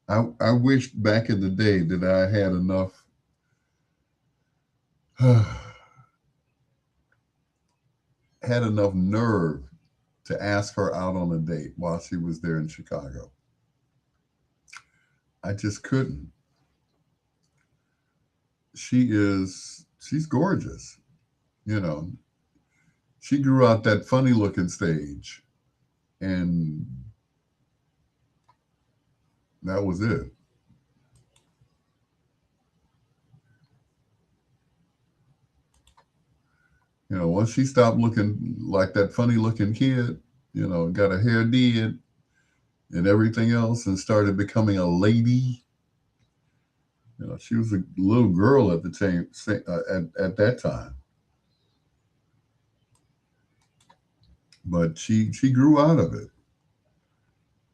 I wished back in the day that I had enough had enough nerve to ask her out on a date while she was there in Chicago. I just couldn't. She's gorgeous. You know, she grew out that funny looking stage, and that was it. Once she stopped looking like that funny looking kid, got her hair did and everything else and started becoming a lady. She was a little girl at the time, at that time, but she grew out of it.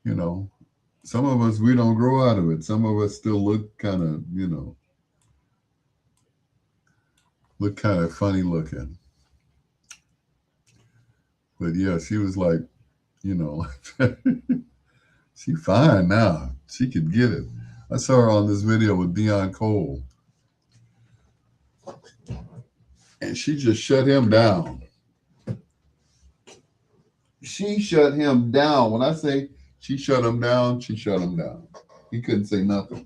You know, some of us, we don't grow out of it. Some of us still look kind of funny looking. But yeah, she was like, you know, she fine now. She could get it. I saw her on this video with Dion Cole, and she just shut him down. She shut him down. When I say she shut him down, she shut him down. He couldn't say nothing.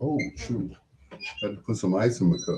Oh shoot! Had to put some ice in my cup.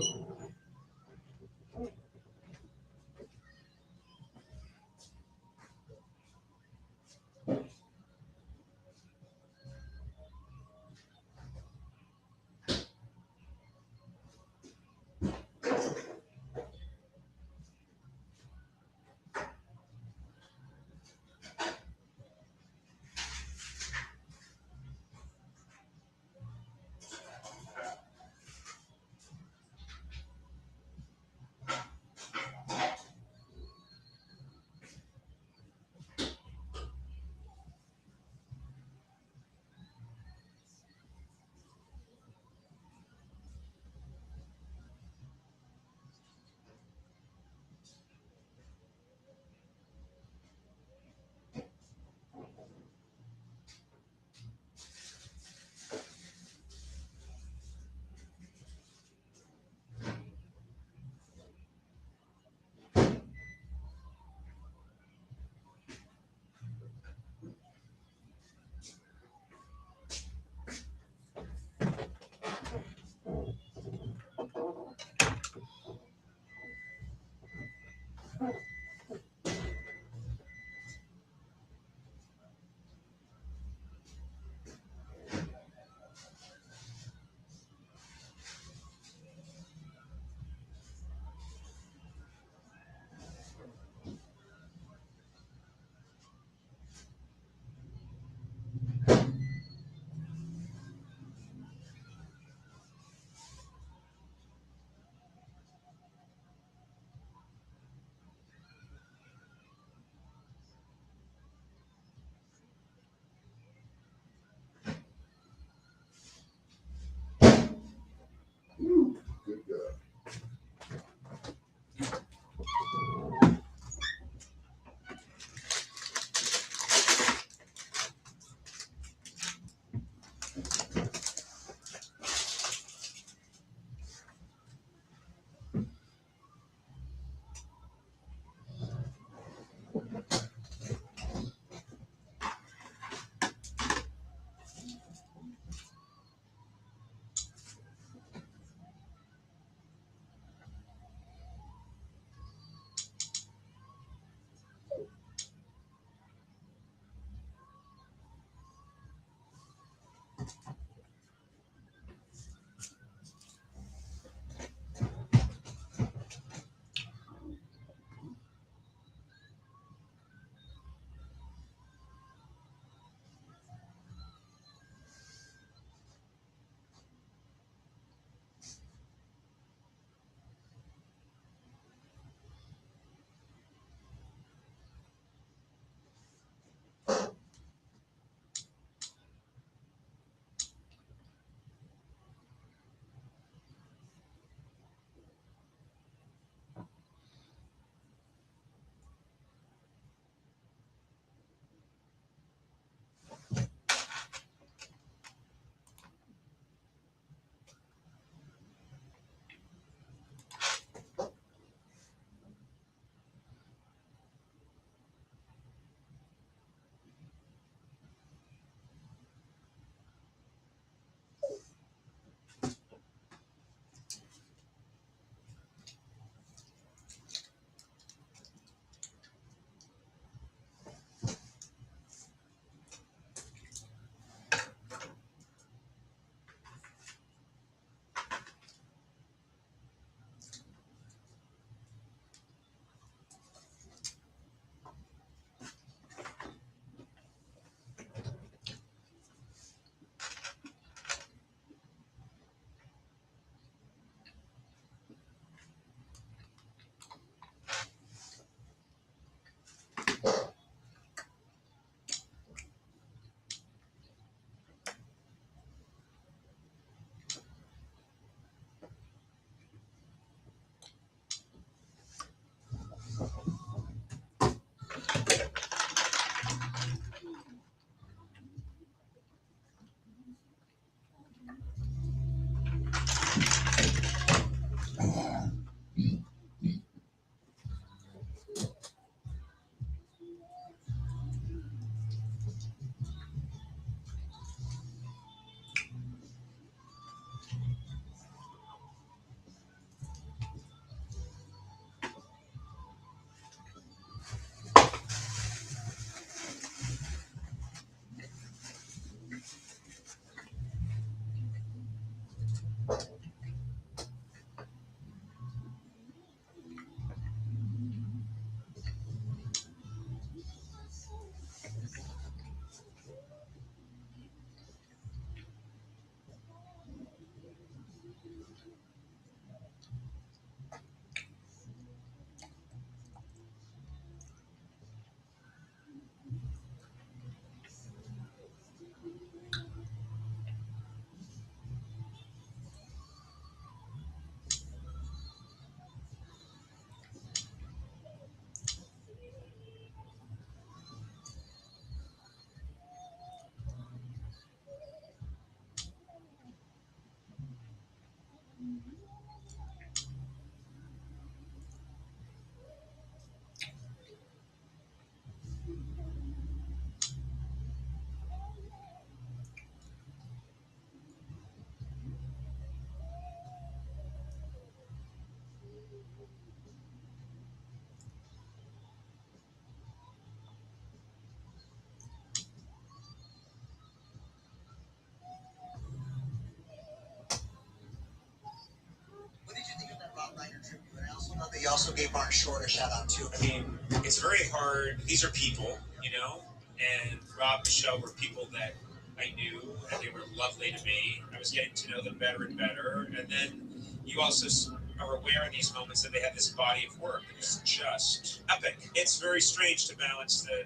What did you think of that Rob Reiner tribute? And I also know that you also gave Martin Short a shout out too. I mean, it's very hard. These are people, and Rob and Michelle were people that I knew, and they were lovely to me. I was getting to know them better and better. And then you also are aware in these moments that they had this body of work that was just epic. It's very strange to balance the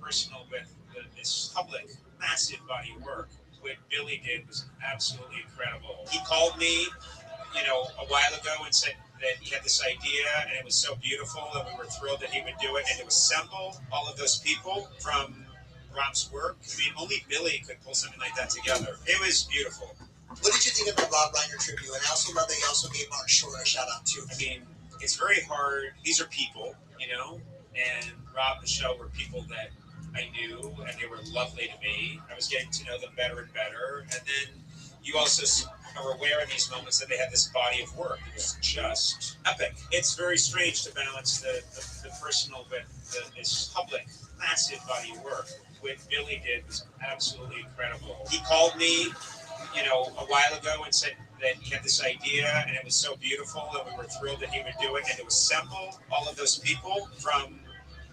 personal with this public, massive body of work. What Billy did was absolutely incredible. He called me a while ago and said that he had this idea and it was so beautiful and we were thrilled that he would do it and to assemble all of those people from Rob's work. I mean, only Billy could pull something like that together. It was beautiful. What did you think of that Rob Reiner tribute? And I also love that you also gave Martin Short a shout out too. I mean, it's very hard. These are people, and Rob and Michelle were people that I knew and they were lovely to me. I was getting to know them better and better. And then you also are aware in these moments that they had this body of work. It was just epic. It's very strange to balance the personal with this public, massive body of work. What Billy did was absolutely incredible. He called me, a while ago and said that he had this idea and it was so beautiful and we were thrilled that he would do it and to assemble all of those people from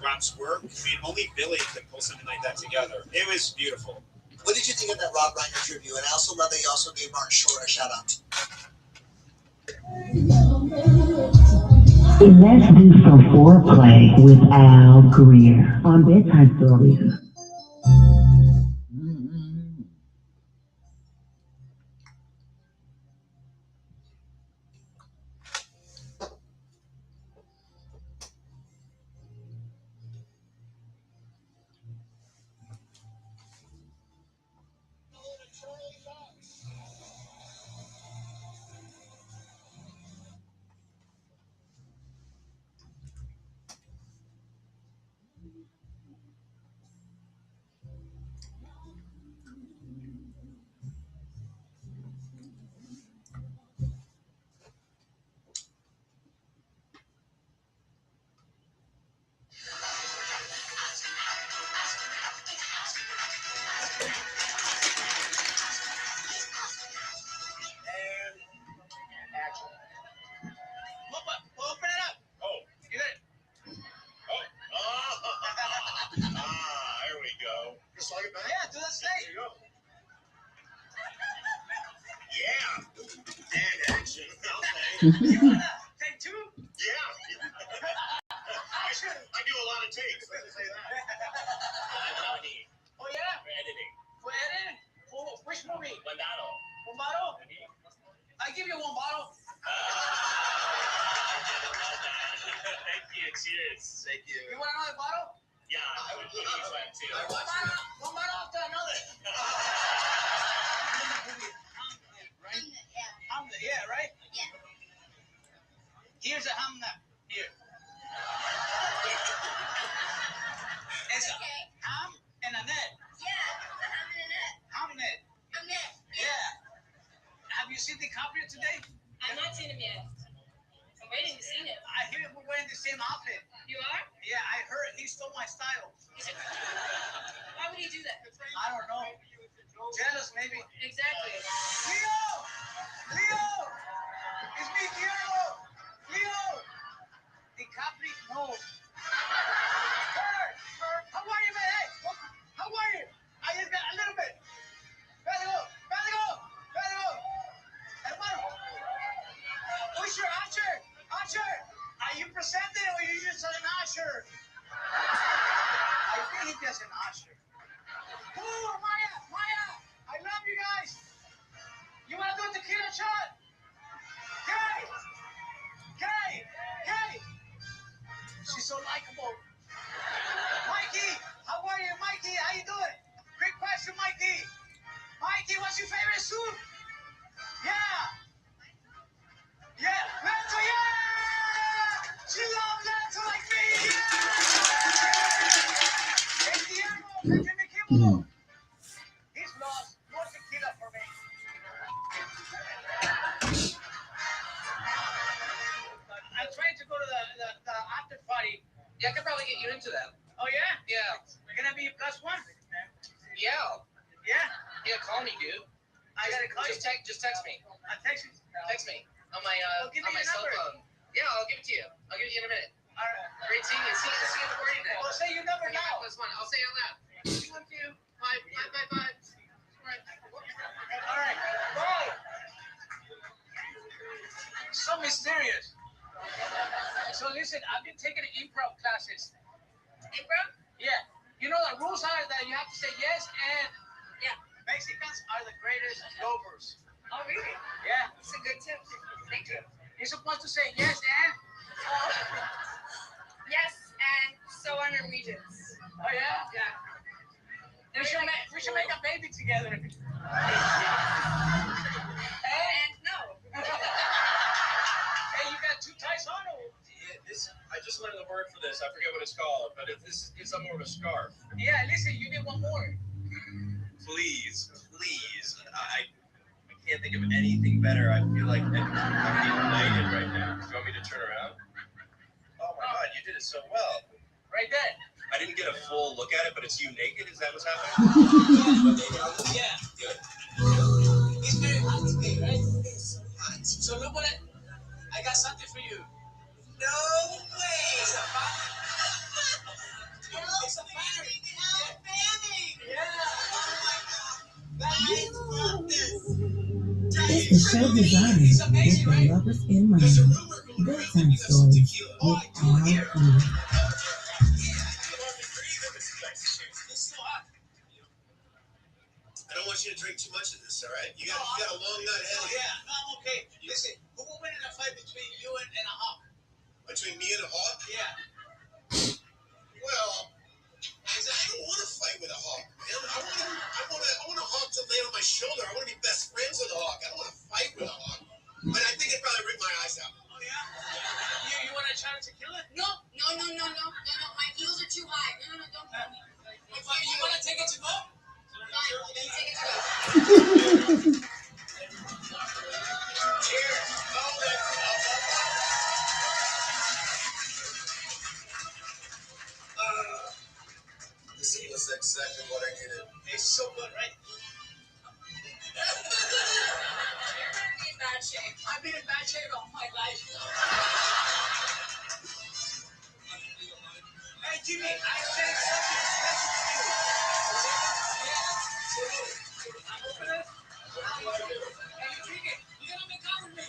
Rob's work. I mean, only Billy could pull something like that together. It was beautiful. What did you think of that Rob Reiner tribute? And I also love that you also gave Martin Short a shout out. Let's do some foreplay with Al Greer on Bedtime Stories. Open it up. Oh, get it. There we go. Just like it back? Yeah, do that snake. There you go. Yeah. And action. Okay. Take two? Yeah. I do a lot of takes. Let's say that. Oh, yeah? For editing. For editing? For which movie? One bottle. One bottle? I give you one bottle. Thank you. Cheers. Thank you. You want another bottle? Yeah, I would give you one too. One bottle after another. Right? Hamlet, yeah, right? Yeah. Here's a Hamlet. Here. It's a ham and a net. Yeah, the ham and a net. Hamlet. A net. Yeah. Have you seen DiCaprio today? I've not seen him yet. I'm waiting to see him. I hear we're wearing the same outfit. You are? Yeah, I heard he stole my style. Why would he do that? I don't know. Jealous, maybe. Exactly. Leo! Leo! as an usher. Oh, Maya, I love you guys. You want to do a tequila shot? Hey. She's so likable. Mikey, how are you, Mikey? How you doing? Great question, Mikey. Mikey, what's your favorite soup? Yeah. Lentil, yeah! She loves lentil like me, yeah! Hey, Diego, Pepe Kibble. He's lost. More tequila for me. I'm trying to go to the after party. Yeah, I could probably get you into that. Oh, yeah? Yeah. We're going to be +1? Yeah. Yeah, call me, dude. I got to call you. Just text me. Text me. On my cell phone. Yeah, I'll give it to you. I'll give it to you in a minute. All right. Great seeing you. See you at the party today. Well, say your number now. +1. I'll say it out loud. 212 555. All right. Bye. So mysterious. So listen, I've been taking improv classes. Improv? Yeah. You know the rules are that you have to say yes and yeah. Mexicans are the greatest lovers. Oh really? Yeah. It's a good tip. Thank you. You're supposed to say yes and yes and so are Norwegians. Oh yeah? Yeah. We should make a baby together. And no. Hey, you got 2 ties on or? I just learned the word for this. I forget what it's called, but this is more of a scarf. Yeah, listen, you need one more. Please. I can't think of anything better. I feel like I'm united right now. Do you want me to turn around? Oh my God, you did it so well. Right there. I didn't get a full look at it, but it's you naked. Is that what's happening? Yeah. Good. It's very hot today, right? It's so hot. So look what I got something for you. No way! It's a fire. It's a fire. It's the show designed with the lovers in mind. Bedtime stories with Al Greer. I don't want you to drink too much of this, all right? You got a long night ahead of you. Yeah, no, I'm okay. Listen, who will win in a fight between you and a hawk? Between me and a hawk? Yeah. Well, I don't want to fight with a hawk, man. I want a hawk to land on my shoulder. I want to be best friends with a hawk. I don't want to fight with a hawk. But I think it'd probably rip my eyes out. Oh, yeah? You want to try to kill it? No. My heels are too high. No, don't kill me. You want to take it to go? Fine, then take it to go. Cheers. This is exactly what I needed. It's so good, right? You're in bad shape. I've been in bad shape all my life. Hey, Jimmy, I said something special to you. Yeah. I'm open it. Hey, you drink it. You're going to make out with me.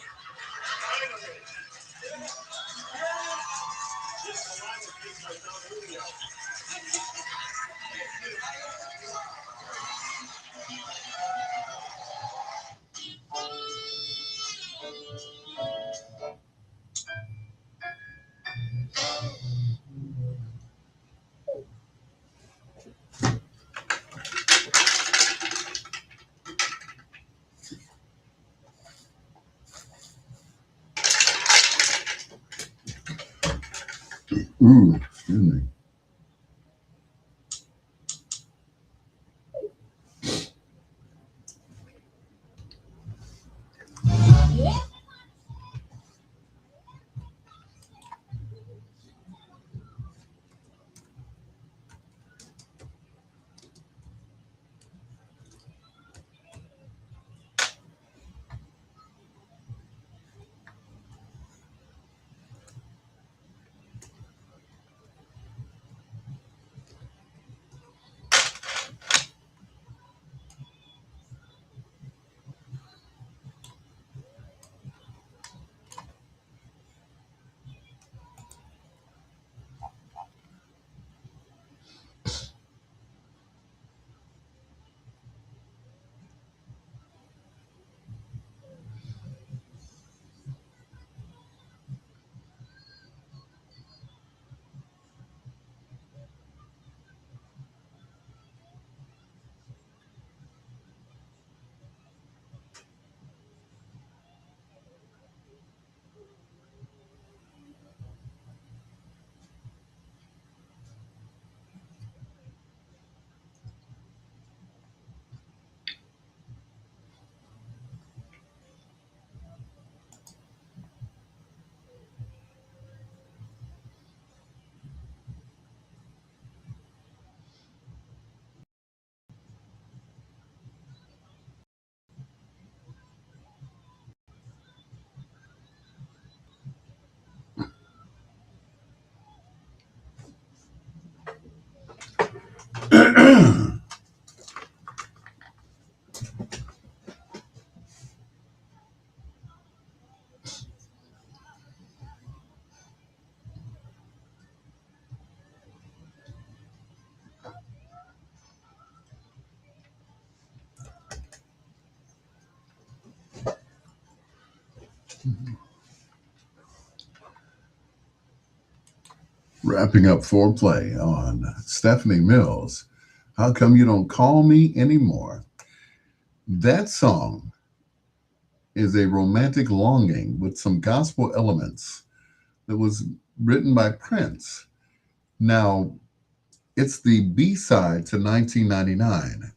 Ooh, excuse me. Wrapping up foreplay on Stephanie Mills. How come you don't call me anymore? That song is a romantic longing with some gospel elements that was written by Prince. Now, it's the B side to 1999,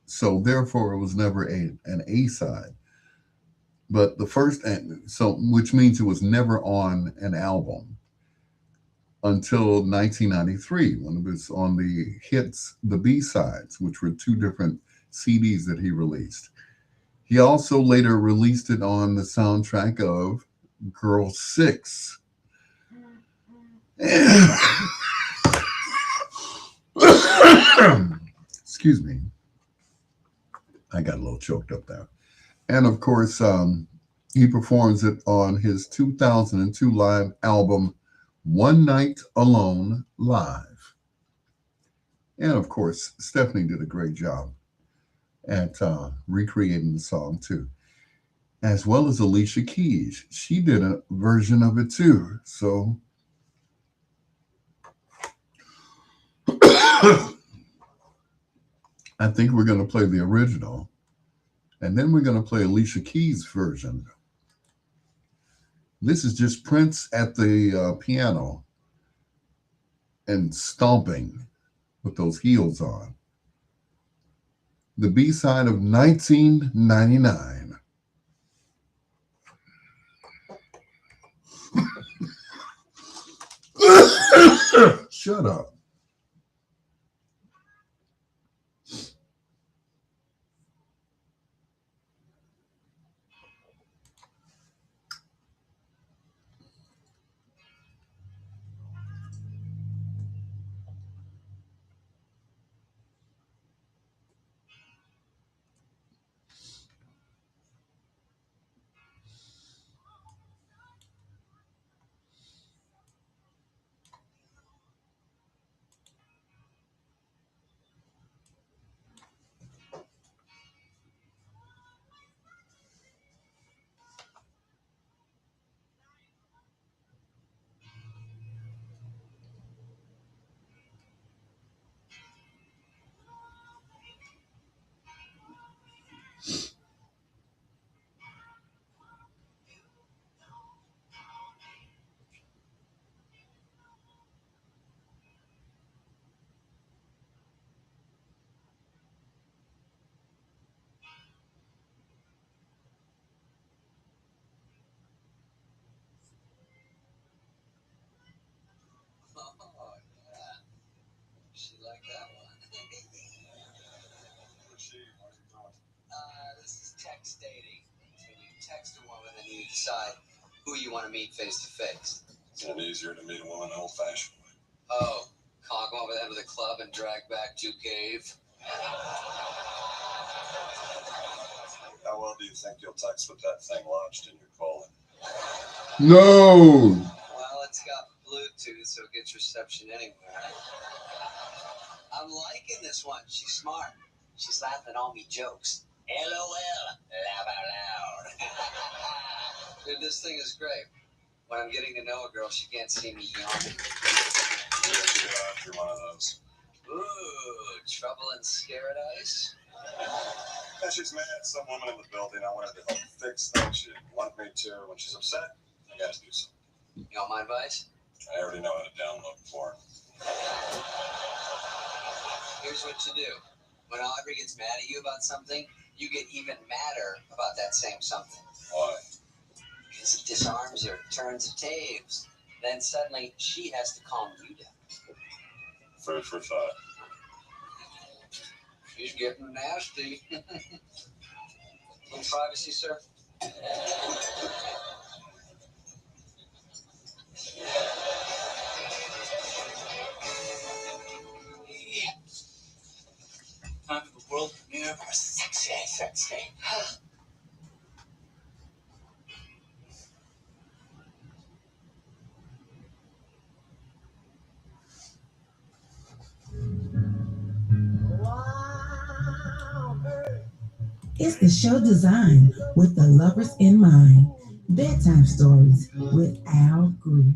so therefore it was never an A side. But the first, so which means it was never on an album until 1993 when it was on the hits, the B sides, which were two different CDs that he released. He also later released it on the soundtrack of Girl Six. Excuse me. I got a little choked up there. And of course, he performs it on his 2002 live album, One Night Alone Live. And of course, Stephanie did a great job at recreating the song too, as well as Alicia Keys. She did a version of it too. So I think we're going to play the original, and then we're going to play Alicia Keys' version. This is just Prince at the piano and stomping with those heels on. The B side of 1999. Shut up. Oh, yeah. She liked that one. Who's she? What are you doing? This is text dating. It's when you text a woman and you decide who you want to meet face to face. Isn't it easier to meet a woman the old-fashioned way? Oh, conk over them to the club and drag back to cave. How well do you think you'll text with that thing lodged in your colon? No. Well, it's got Bluetooth, so it gets reception anywhere. I'm liking this one. She's smart. She's laughing at all me jokes. LOL. Laugh out loud. Dude, this thing is great. When I'm getting to know a girl, she can't see me yawning. You're one of those. Ooh, trouble in Paradise? Yeah, she's mad at some woman in the building. I wanted to help fix things. She didn't want me to. When she's upset, I gotta do something. You want my advice? I already know how to download porn. Here's what to do. When Audrey gets mad at you about something, you get even madder about that same something. Why? Because it disarms her, turns the tables. Then suddenly she has to calm you down. Food for thought. She's getting nasty. In privacy, sir? Time for the world premiere of our sexy sex tape. It's the show designed with the lovers in mind. Bedtime Stories with Al Greer.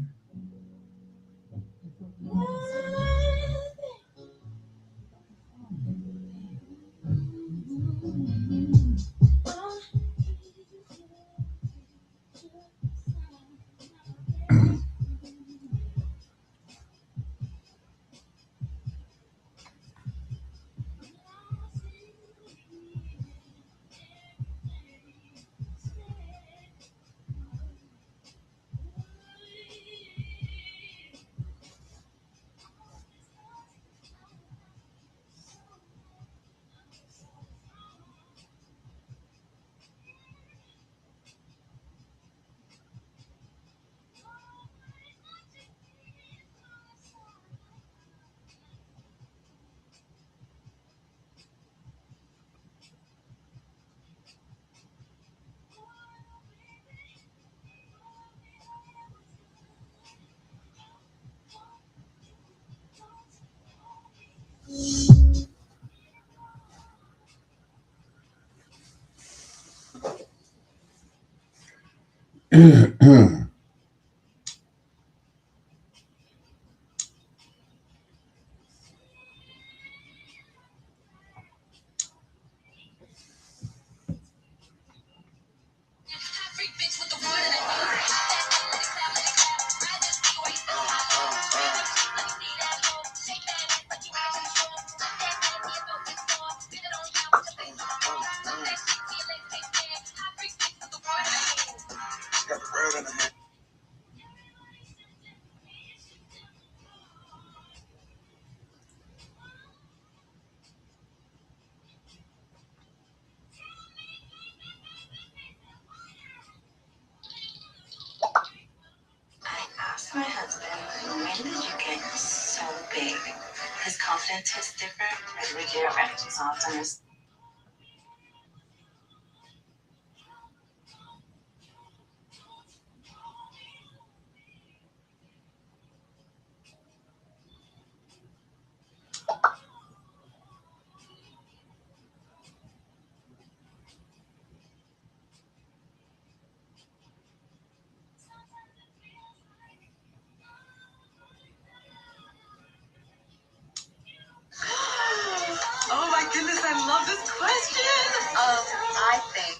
I asked my husband, when did you get so big? His confidence is different every year, right? So often it's oh my goodness, I love this question. I think.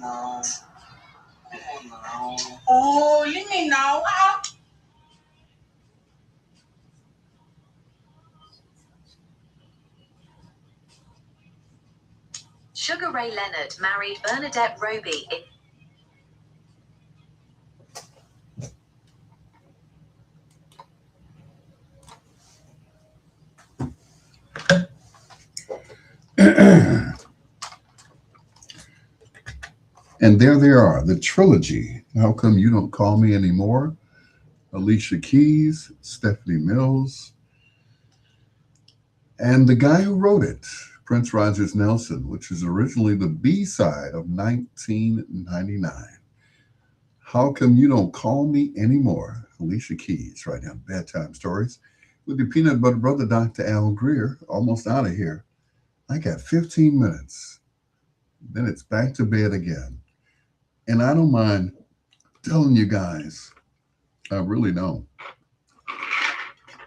No. Oh, no. Oh, you mean no? Sugar Ray Leonard married Bernadette Roby in And there they are, the trilogy. How Come You Don't Call Me Anymore? Alicia Keys, Stephanie Mills, and the guy who wrote it, Prince Rogers Nelson, which is originally the B side of 1999. How Come You Don't Call Me Anymore? Alicia Keys, right now, Bedtime Stories. With your peanut butter brother, Dr. Al Greer, almost out of here. I got 15 minutes. Then it's back to bed again. And I don't mind telling you guys, I really don't.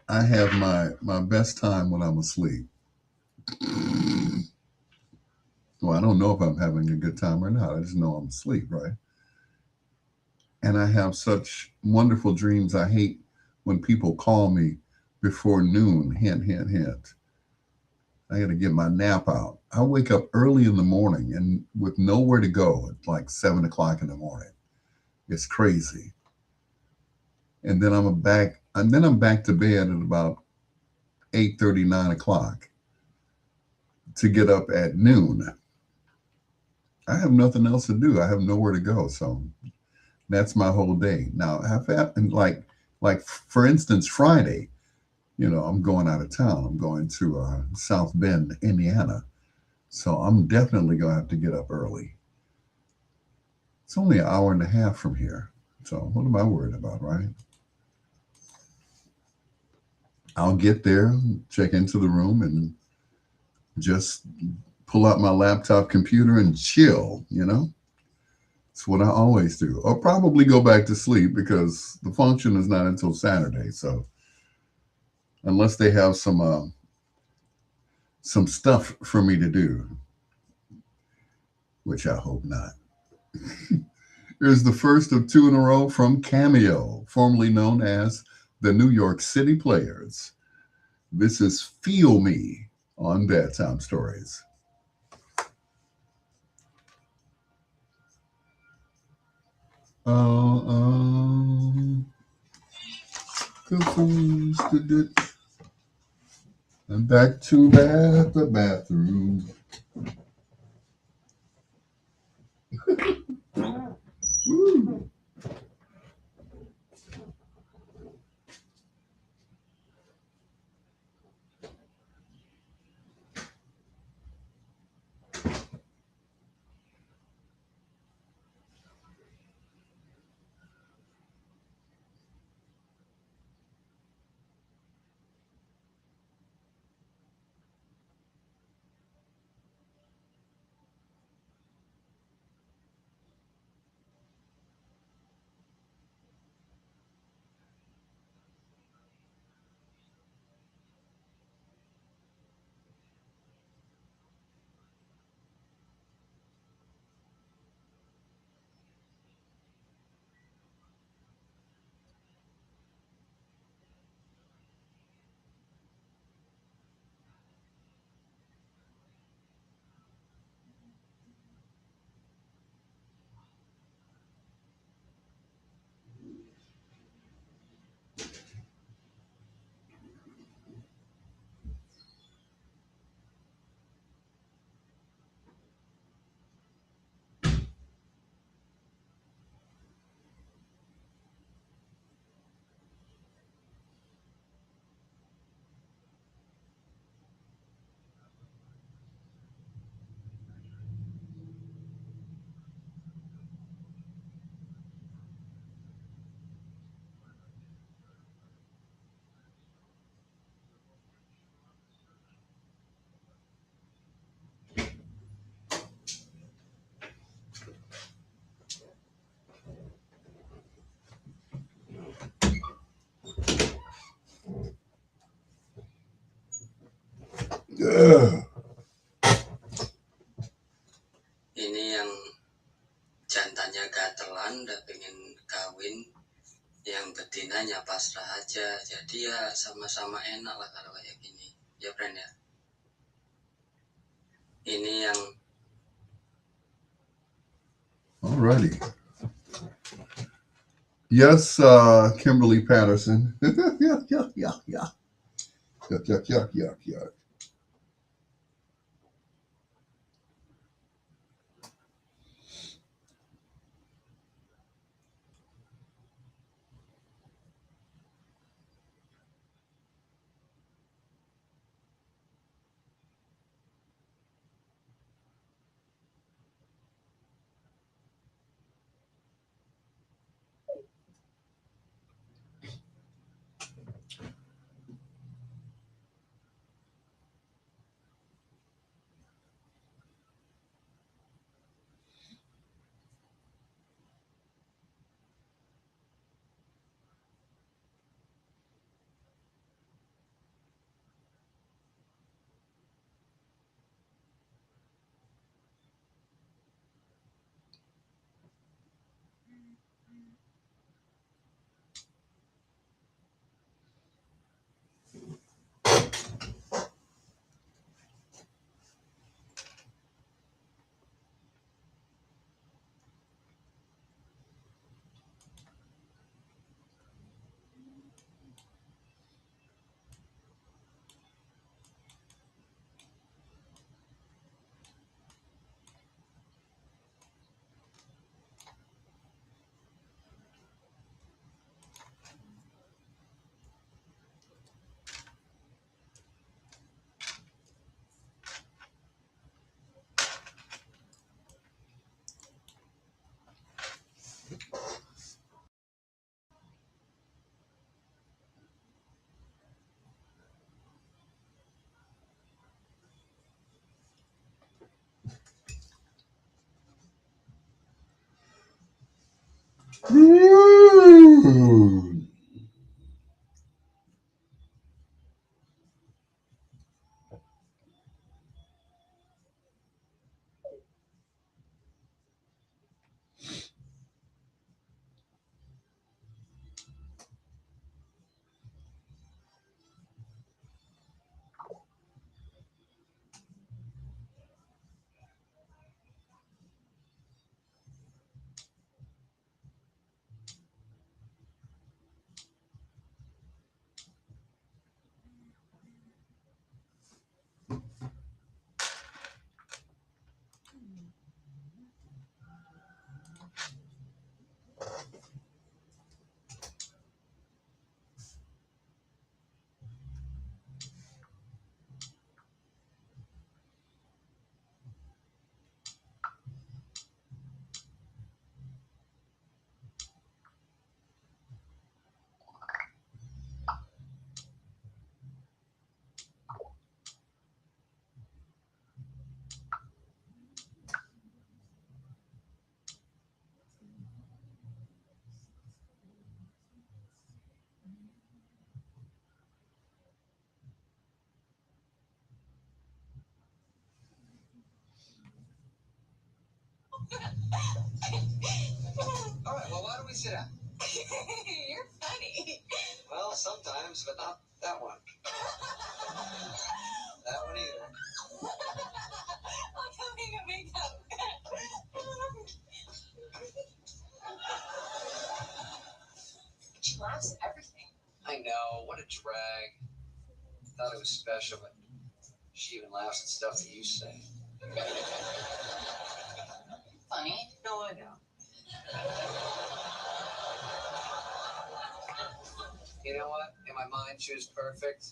I have my best time when I'm asleep. Well, I don't know if I'm having a good time or not. I just know I'm asleep, right? And I have such wonderful dreams. I hate when people call me before noon. Hint, hint, hint. I got to get my nap out. I wake up early in the morning and with nowhere to go at like 7 o'clock in the morning. It's crazy. And then I'm back to bed at about 8:30, 9 o'clock to get up at noon. I have nothing else to do. I have nowhere to go. So that's my whole day. Now, I've had, and like for instance, Friday, I'm going out of town. I'm going to South Bend, Indiana. So I'm definitely going to have to get up early. It's only an hour and a half from here. So what am I worried about, right? I'll get there, check into the room, and just pull out my laptop computer and chill. It's what I always do. Or probably go back to sleep because the function is not until Saturday. So unless they have some stuff for me to do, which I hope not. Here's the first of two in a row from Cameo, formerly known as the New York City Players. This is Feel Me on Bedtime Stories. Confused to ditch and back to the bathroom. Woo. Ugh. Ini yang jantannya gatelan udah pengen kawin, yang betinanya pasrah aja. Jadi ya sama-sama enak lah kalau kayak gini. Ya friend ya. Ini yang Alrighty. Yes, Kimberly Patterson. Yuck, yuck, yuck, yuck. Yuck, yuck, yuck, yuck, yuck. Mm. All right, well, why don't we sit down? You're funny. Well, sometimes, but not that one. That one either. I'm having a big cup. She laughs at everything. I know, what a drag. Thought it was special, but she even laughs at stuff that you say. Funny? No, I know. You know what? In my mind, she was perfect.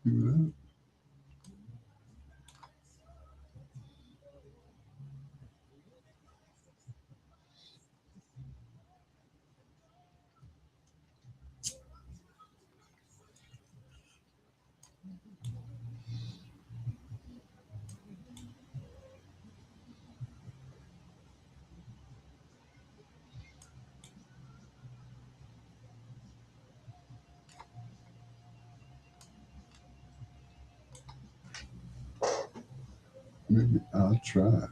Do that. Maybe I'll try.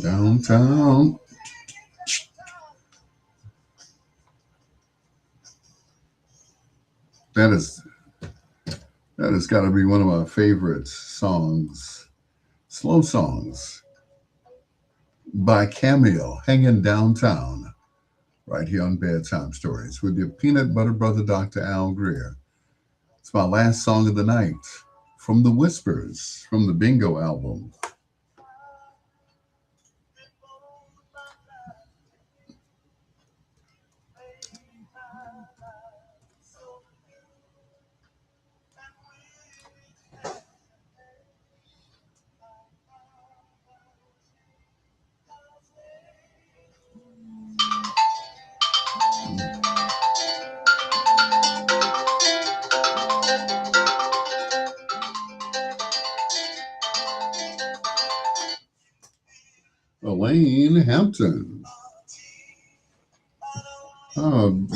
Downtown. That is that has got to be one of my favorite songs, slow songs by Cameo, hanging downtown, right here on Bedtime Stories with your peanut butter brother, Dr. Al Greer. It's my last song of the night from The Whispers from the Bingo album. Elaine Hampton.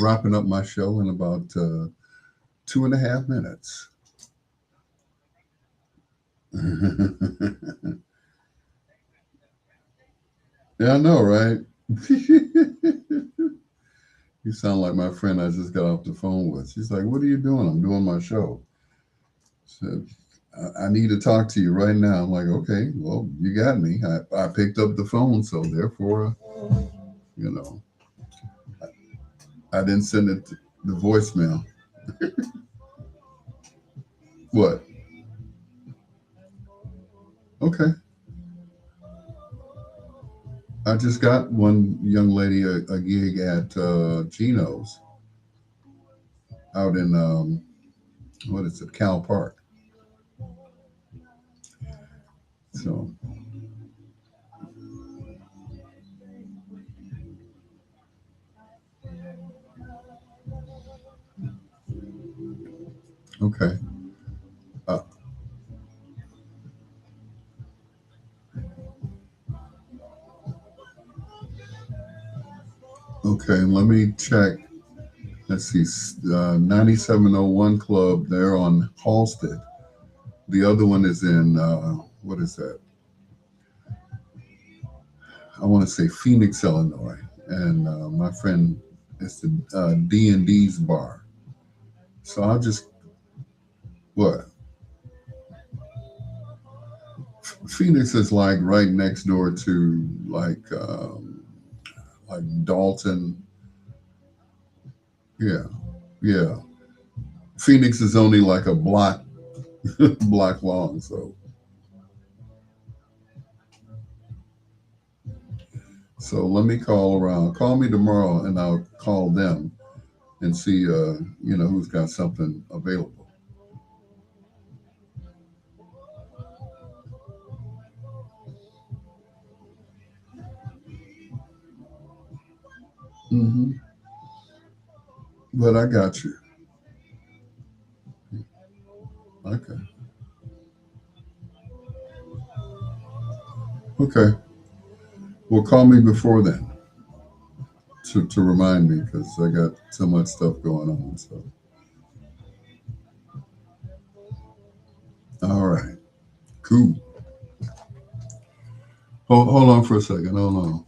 Wrapping up my show in about 2.5 minutes. Yeah, I know, right? You sound like my friend I just got off the phone with. She's like, "What are you doing?" "I'm doing my show." Said, I need to talk to you right now. I'm like, "Okay, well, you got me." I picked up the phone, so therefore, you know, I didn't send it to the voicemail. What? Okay. I just got one young lady a gig at Gino's out in what is it, Cal Park. So okay, uh, okay. Let me check. Let's see, 9701 Club. They're on Halsted. The other one is in what is that? I want to say Phoenix, Illinois. And my friend is the D&D's bar. So I'll just what? Phoenix is like right next door to like Dalton. Yeah, yeah. Phoenix is only like a block block long. So let me call around. Call me tomorrow, and I'll call them and see who's got something available. Hmm. But I got you. Okay. Okay. Well, call me before then to remind me because I got so much stuff going on. So, all right, cool. Hold on for a second. Hold on.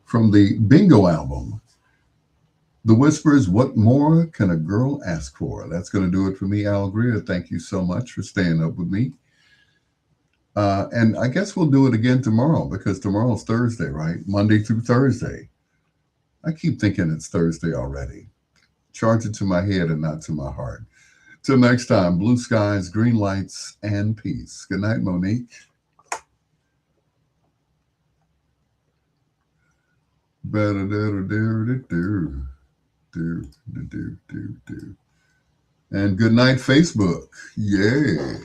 From the Bingo album, The Whispers, What More Can a Girl Ask For? That's going to do it for me, Al Greer. Thank you so much for staying up with me. And I guess we'll do it again tomorrow because tomorrow's Thursday, right? Monday through Thursday. I keep thinking it's Thursday already. Charge it to my head and not to my heart. Till next time, blue skies, green lights, and peace. Good night, Monique. And good night, Facebook. Yay.